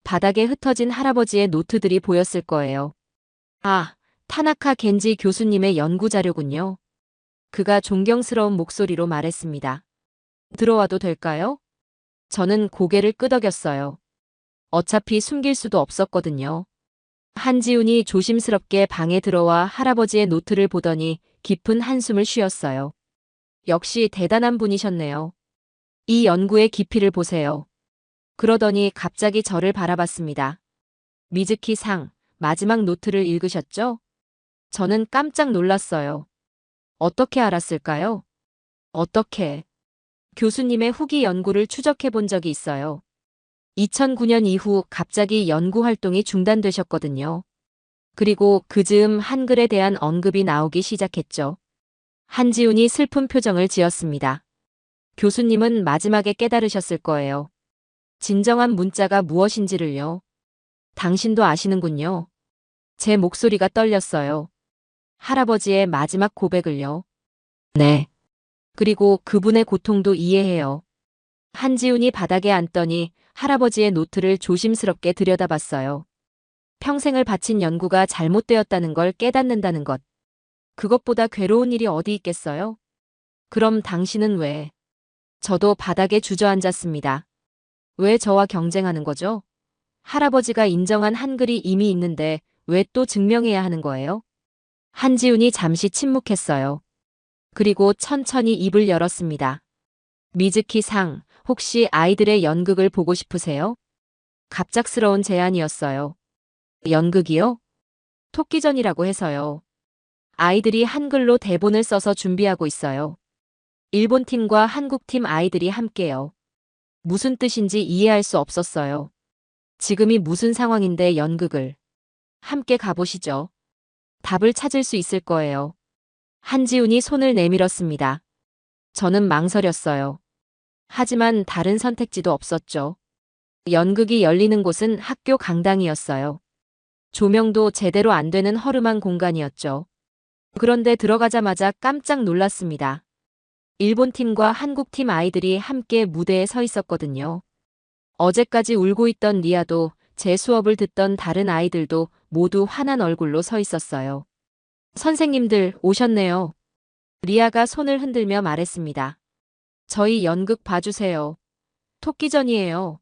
[SPEAKER 3] 바닥에 흩어진 할아버지의 노트들이 보였을 거예요. 아, 타나카 겐지 교수님의 연구 자료군요. 그가 존경스러운 목소리로 말했습니다. 들어와도 될까요? 저는 고개를 끄덕였어요. 어차피 숨길 수도 없었거든요. 한지훈이 조심스럽게 방에 들어와 할아버지의 노트를 보더니 깊은 한숨을 쉬었어요. 역시 대단한 분이셨네요. 이 연구의 깊이를 보세요. 그러더니 갑자기 저를 바라봤습니다. 미즈키 상, 마지막 노트를 읽으셨죠? 저는 깜짝 놀랐어요. 어떻게 알았을까요? 어떻게? 교수님의 후기 연구를 추적해 본 적이 있어요. 2009년 이후 갑자기 연구 활동이 중단되셨거든요. 그리고 그 즈음 한글에 대한 언급이 나오기 시작했죠. 한지훈이 슬픈 표정을 지었습니다. 교수님은 마지막에 깨달으셨을 거예요. 진정한 문자가 무엇인지를요. 당신도 아시는군요. 제 목소리가 떨렸어요. 할아버지의 마지막 고백을요. 네. 그리고 그분의 고통도 이해해요. 한지훈이 바닥에 앉더니 할아버지의 노트를 조심스럽게 들여다봤어요. 평생을 바친 연구가 잘못되었다는 걸 깨닫는다는 것. 그것보다 괴로운 일이 어디 있겠어요? 그럼 당신은 왜? 저도 바닥에 주저앉았습니다. 왜 저와 경쟁하는 거죠? 할아버지가 인정한 한글이 이미 있는데 왜 또 증명해야 하는 거예요? 한지훈이 잠시 침묵했어요. 그리고 천천히 입을 열었습니다. 미즈키 상, 혹시 아이들의 연극을 보고 싶으세요? 갑작스러운 제안이었어요. 연극이요? 토끼전이라고 해서요. 아이들이 한글로 대본을 써서 준비하고 있어요. 일본 팀과 한국 팀 아이들이 함께요. 무슨 뜻인지 이해할 수 없었어요. 지금이 무슨 상황인데 연극을. 함께 가보시죠. 답을 찾을 수 있을 거예요. 한지훈이 손을 내밀었습니다. 저는 망설였어요. 하지만 다른 선택지도 없었죠. 연극이 열리는 곳은 학교 강당이었어요. 조명도 제대로 안 되는 허름한 공간이었죠. 그런데 들어가자마자 깜짝 놀랐습니다. 일본 팀과 한국 팀 아이들이 함께 무대에 서 있었거든요. 어제까지 울고 있던 리아도 제 수업을 듣던 다른 아이들도 모두 환한 얼굴로 서 있었어요. 선생님들 오셨네요. 리아가 손을 흔들며 말했습니다. 저희 연극 봐주세요. 토끼전이에요.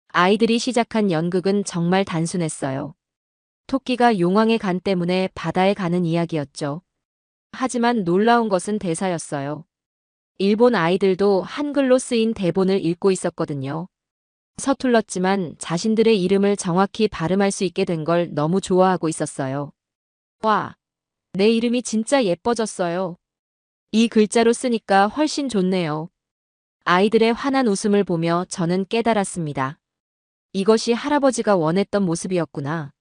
[SPEAKER 3] 아이들이 시작한 연극은 정말 단순했어요. 토끼가 용왕의 간 때문에 바다에 가는 이야기였죠. 하지만 놀라운 것은 대사였어요. 일본 아이들도 한글로 쓰인 대본을 읽고 있었거든요. 서툴렀지만 자신들의 이름을 정확히 발음할 수 있게 된 걸 너무 좋아하고 있었어요. 와, 내 이름이 진짜 예뻐졌어요. 이 글자로 쓰니까 훨씬 좋네요. 아이들의 환한 웃음을 보며 저는 깨달았습니다. 이것이 할아버지가 원했던 모습이었구나.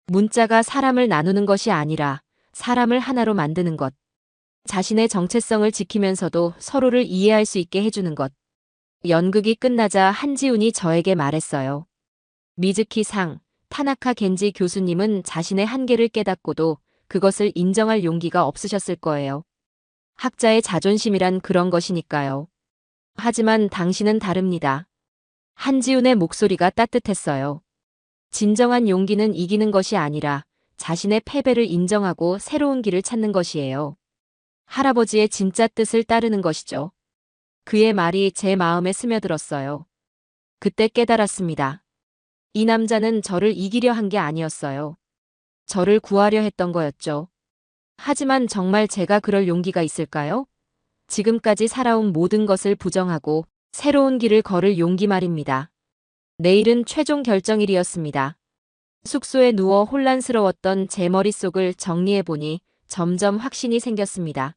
[SPEAKER 3] 문자가 사람을 나누는 것이 아니라 사람을 하나로 만드는 것. 자신의 정체성을 지키면서도 서로를 이해할 수 있게 해주는 것. 연극이 끝나자 한지훈이 저에게 말했어요. 미즈키 상, 타나카 겐지 교수님은 자신의 한계를 깨닫고도 그것을 인정할 용기가 없으셨을 거예요. 학자의 자존심이란 그런 것이니까요. 하지만 당신은 다릅니다. 한지훈의 목소리가 따뜻했어요. 진정한 용기는 이기는 것이 아니라 자신의 패배를 인정하고 새로운 길을 찾는 것이에요. 할아버지의 진짜 뜻을 따르는 것이죠. 그의 말이 제 마음에 스며들었어요. 그때 깨달았습니다. 이 남자는 저를 이기려 한 게 아니었어요. 저를 구하려 했던 거였죠. 하지만 정말 제가 그럴 용기가 있을까요? 지금까지 살아온 모든 것을 부정하고 새로운 길을 걸을 용기 말입니다. 내일은 최종 결정일이었습니다. 숙소에 누워 혼란스러웠던 제 머릿속을 정리해보니 점점 확신이 생겼습니다.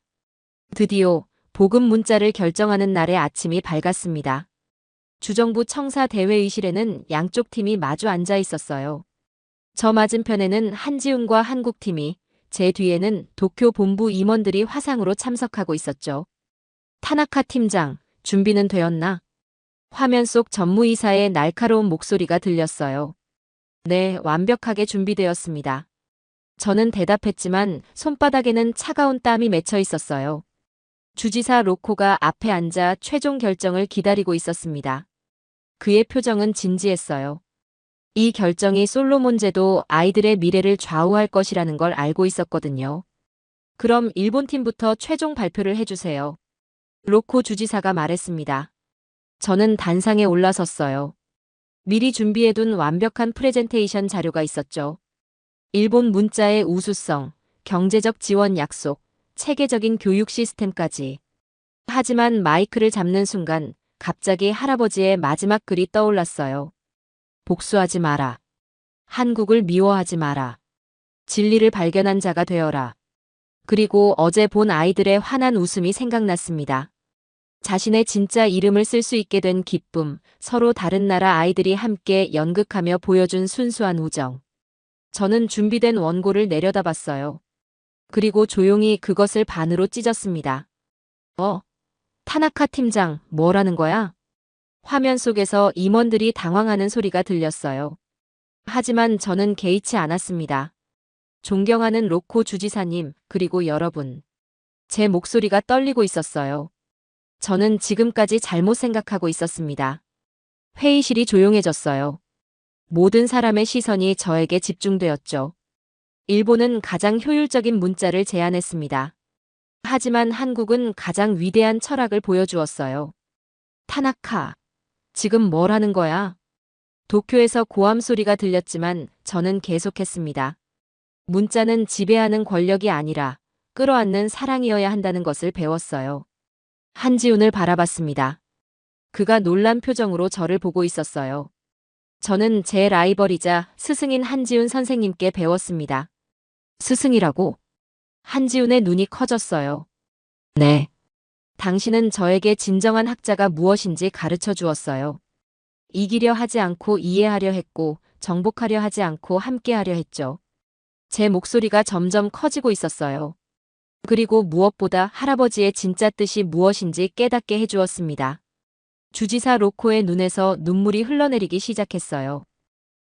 [SPEAKER 3] 드디어 복음 문자를 결정하는 날의 아침이 밝았습니다. 주정부 청사 대회의실에는 양쪽 팀이 마주 앉아 있었어요. 저 맞은편에는 한지훈과 한국팀이, 제 뒤에는 도쿄 본부 임원들이 화상으로 참석하고 있었죠. 타나카 팀장, 준비는 되었나? 화면 속 전무이사의 날카로운 목소리가 들렸어요. 네, 완벽하게 준비되었습니다. 저는 대답했지만 손바닥에는 차가운 땀이 맺혀 있었어요. 주지사 로코가 앞에 앉아 최종 결정을 기다리고 있었습니다. 그의 표정은 진지했어요. 이 결정이 솔로몬 제도 아이들의 미래를 좌우할 것이라는 걸 알고 있었거든요. 그럼 일본 팀부터 최종 발표를 해주세요. 로코 주지사가 말했습니다. 저는 단상에 올라섰어요. 미리 준비해둔 완벽한 프레젠테이션 자료가 있었죠. 일본 문자의 우수성, 경제적 지원 약속, 체계적인 교육 시스템까지. 하지만 마이크를 잡는 순간 갑자기 할아버지의 마지막 글이 떠올랐어요. 복수하지 마라. 한국을 미워하지 마라. 진리를 발견한 자가 되어라. 그리고 어제 본 아이들의 환한 웃음이 생각났습니다. 자신의 진짜 이름을 쓸 수 있게 된 기쁨, 서로 다른 나라 아이들이 함께 연극하며 보여준 순수한 우정. 저는 준비된 원고를 내려다봤어요. 그리고 조용히 그것을 반으로 찢었습니다. 타나카 팀장, 뭐라는 거야? 화면 속에서 임원들이 당황하는 소리가 들렸어요. 하지만 저는 개의치 않았습니다. 존경하는 로코 주지사님, 그리고 여러분. 제 목소리가 떨리고 있었어요. 저는 지금까지 잘못 생각하고 있었습니다. 회의실이 조용해졌어요. 모든 사람의 시선이 저에게 집중되었죠. 일본은 가장 효율적인 문자를 제안했습니다. 하지만 한국은 가장 위대한 철학을 보여주었어요. 타나카, 지금 뭘 하는 거야? 도쿄에서 고함 소리가 들렸지만 저는 계속했습니다. 문자는 지배하는 권력이 아니라 끌어안는 사랑이어야 한다는 것을 배웠어요. 한지훈을 바라봤습니다. 그가 놀란 표정으로 저를 보고 있었어요. 저는 제 라이벌이자 스승인 한지훈 선생님께 배웠습니다. 스승이라고? 한지훈의 눈이 커졌어요. 네. 당신은 저에게 진정한 학자가 무엇인지 가르쳐 주었어요. 이기려 하지 않고 이해하려 했고, 정복하려 하지 않고 함께하려 했죠. 제 목소리가 점점 커지고 있었어요. 그리고 무엇보다 할아버지의 진짜 뜻이 무엇인지 깨닫게 해주었습니다. 주지사 로코의 눈에서 눈물이 흘러내리기 시작했어요.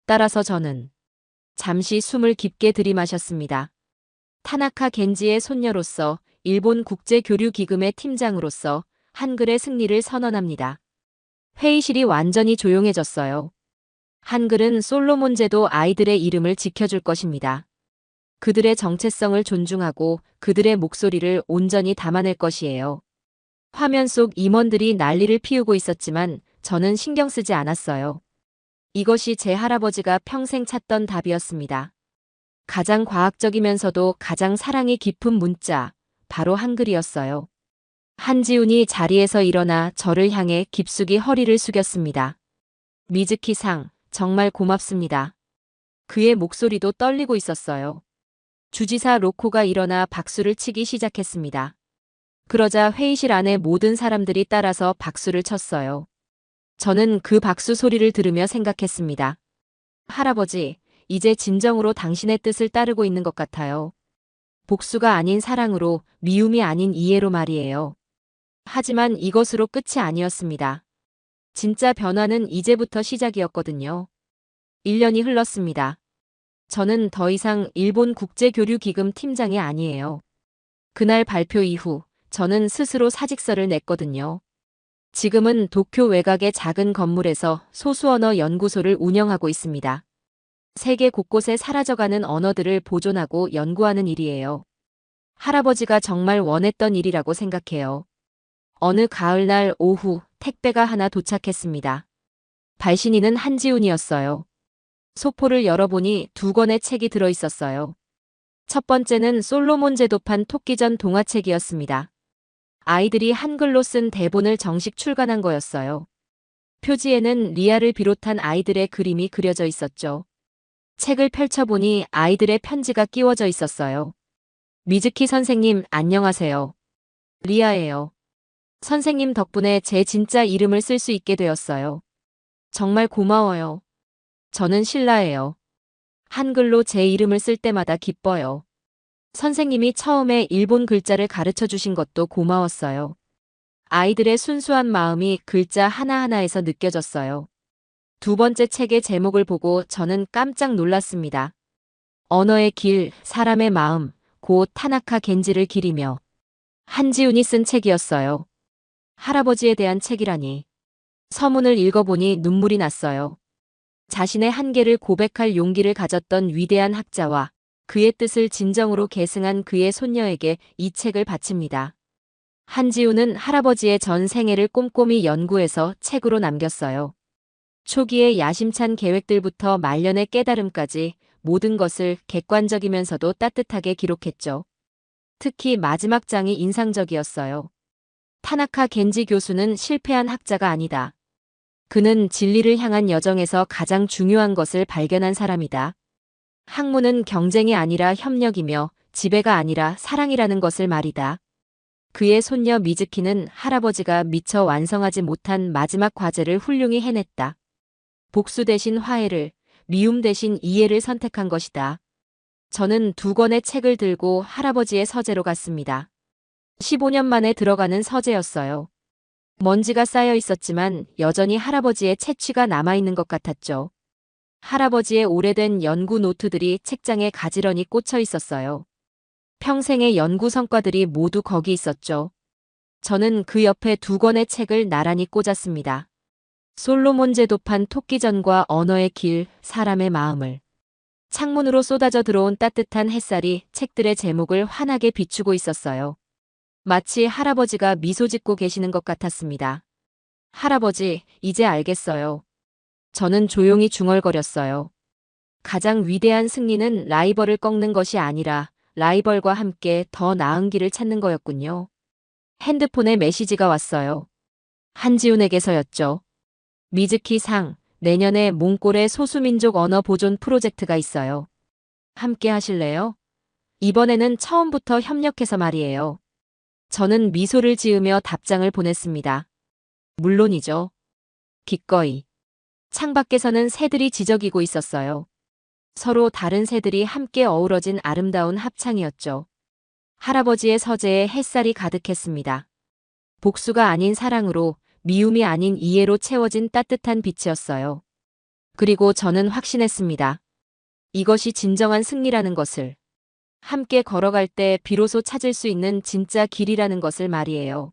[SPEAKER 3] 따라서 저는 잠시 숨을 깊게 들이마셨습니다. 타나카 겐지의 손녀로서, 일본 국제교류기금의 팀장으로서 한글의 승리를 선언합니다. 회의실이 완전히 조용해졌어요. 한글은 솔로몬 제도 아이들의 이름을 지켜줄 것입니다. 그들의 정체성을 존중하고 그들의 목소리를 온전히 담아낼 것이에요. 화면 속 임원들이 난리를 피우고 있었지만 저는 신경 쓰지 않았어요. 이것이 제 할아버지가 평생 찾던 답이었습니다. 가장 과학적이면서도 가장 사랑이 깊은 문자, 바로 한글이었어요. 한지훈이 자리에서 일어나 저를 향해 깊숙이 허리를 숙였습니다. 미즈키-상, 정말 고맙습니다. 그의 목소리도 떨리고 있었어요. 주지사 로코가 일어나 박수를 치기 시작했습니다. 그러자 회의실 안의 모든 사람들이 따라서 박수를 쳤어요. 저는 그 박수 소리를 들으며 생각했습니다. 할아버지, 이제 진정으로 당신의 뜻을 따르고 있는 것 같아요. 복수가 아닌 사랑으로, 미움이 아닌 이해로 말이에요. 하지만 이것으로 끝이 아니었습니다. 진짜 변화는 이제부터 시작이었거든요. 1년이 흘렀습니다. 저는 더 이상 일본 국제교류기금 팀장이 아니에요. 그날 발표 이후 저는 스스로 사직서를 냈거든요. 지금은 도쿄 외곽의 작은 건물에서 소수언어 연구소를 운영하고 있습니다. 세계 곳곳에 사라져가는 언어들을 보존하고 연구하는 일이에요. 할아버지가 정말 원했던 일이라고 생각해요. 어느 가을날 오후 택배가 하나 도착했습니다. 발신인은 한지훈이었어요. 소포를 열어보니 2권의 책이 들어있었어요. 첫 번째는 솔로몬 제도판 토끼전 동화책이었습니다. 아이들이 한글로 쓴 대본을 정식 출간한 거였어요. 표지에는 리아를 비롯한 아이들의 그림이 그려져 있었죠. 책을 펼쳐보니 아이들의 편지가 끼워져 있었어요. 미즈키 선생님, 안녕하세요. 리아예요. 선생님 덕분에 제 진짜 이름을 쓸 수 있게 되었어요. 정말 고마워요. 저는 신라예요. 한글로 제 이름을 쓸 때마다 기뻐요. 선생님이 처음에 일본 글자를 가르쳐 주신 것도 고마웠어요. 아이들의 순수한 마음이 글자 하나하나에서 느껴졌어요. 2번째 책의 제목을 보고 저는 깜짝 놀랐습니다. 언어의 길, 사람의 마음, 고 타나카 겐지를 기리며. 한지훈이 쓴 책이었어요. 할아버지에 대한 책이라니. 서문을 읽어보니 눈물이 났어요. 자신의 한계를 고백할 용기를 가졌던 위대한 학자와 그의 뜻을 진정으로 계승한 그의 손녀에게 이 책을 바칩니다. 한지훈은 할아버지의 전 생애를 꼼꼼히 연구해서 책으로 남겼어요. 초기의 야심찬 계획들부터 말년의 깨달음까지 모든 것을 객관적이면서도 따뜻하게 기록했죠. 특히 마지막 장이 인상적이었어요. 타나카 겐지 교수는 실패한 학자가 아니다. 그는 진리를 향한 여정에서 가장 중요한 것을 발견한 사람이다. 학문은 경쟁이 아니라 협력이며 지배가 아니라 사랑이라는 것을 말이다. 그의 손녀 미즈키는 할아버지가 미처 완성하지 못한 마지막 과제를 훌륭히 해냈다. 복수 대신 화해를, 미움 대신 이해를 선택한 것이다. 저는 2권의 책을 들고 할아버지의 서재로 갔습니다. 15년 만에 들어가는 서재였어요. 먼지가 쌓여 있었지만 여전히 할아버지의 채취가 남아있는 것 같았죠. 할아버지의 오래된 연구 노트들이 책장에 가지런히 꽂혀 있었어요. 평생의 연구 성과들이 모두 거기 있었죠. 저는 그 옆에 2권의 책을 나란히 꽂았습니다. 솔로몬 제도판 토끼전과 언어의 길, 사람의 마음을. 창문으로 쏟아져 들어온 따뜻한 햇살이 책들의 제목을 환하게 비추고 있었어요. 마치 할아버지가 미소 짓고 계시는 것 같았습니다. 할아버지, 이제 알겠어요. 저는 조용히 중얼거렸어요. 가장 위대한 승리는 라이벌을 꺾는 것이 아니라 라이벌과 함께 더 나은 길을 찾는 거였군요. 핸드폰에 메시지가 왔어요. 한지훈에게서였죠. 미즈키 상, 내년에 몽골의 소수민족 언어 보존 프로젝트가 있어요. 함께 하실래요? 이번에는 처음부터 협력해서 말이에요. 저는 미소를 지으며 답장을 보냈습니다. 물론이죠. 기꺼이. 창밖에서는 새들이 지저귀고 있었어요. 서로 다른 새들이 함께 어우러진 아름다운 합창이었죠. 할아버지의 서재에 햇살이 가득했습니다. 복수가 아닌 사랑으로, 미움이 아닌 이해로 채워진 따뜻한 빛이었어요. 그리고 저는 확신했습니다. 이것이 진정한 승리라는 것을. 함께 걸어갈 때 비로소 찾을 수 있는 진짜 길이라는 것을 말이에요.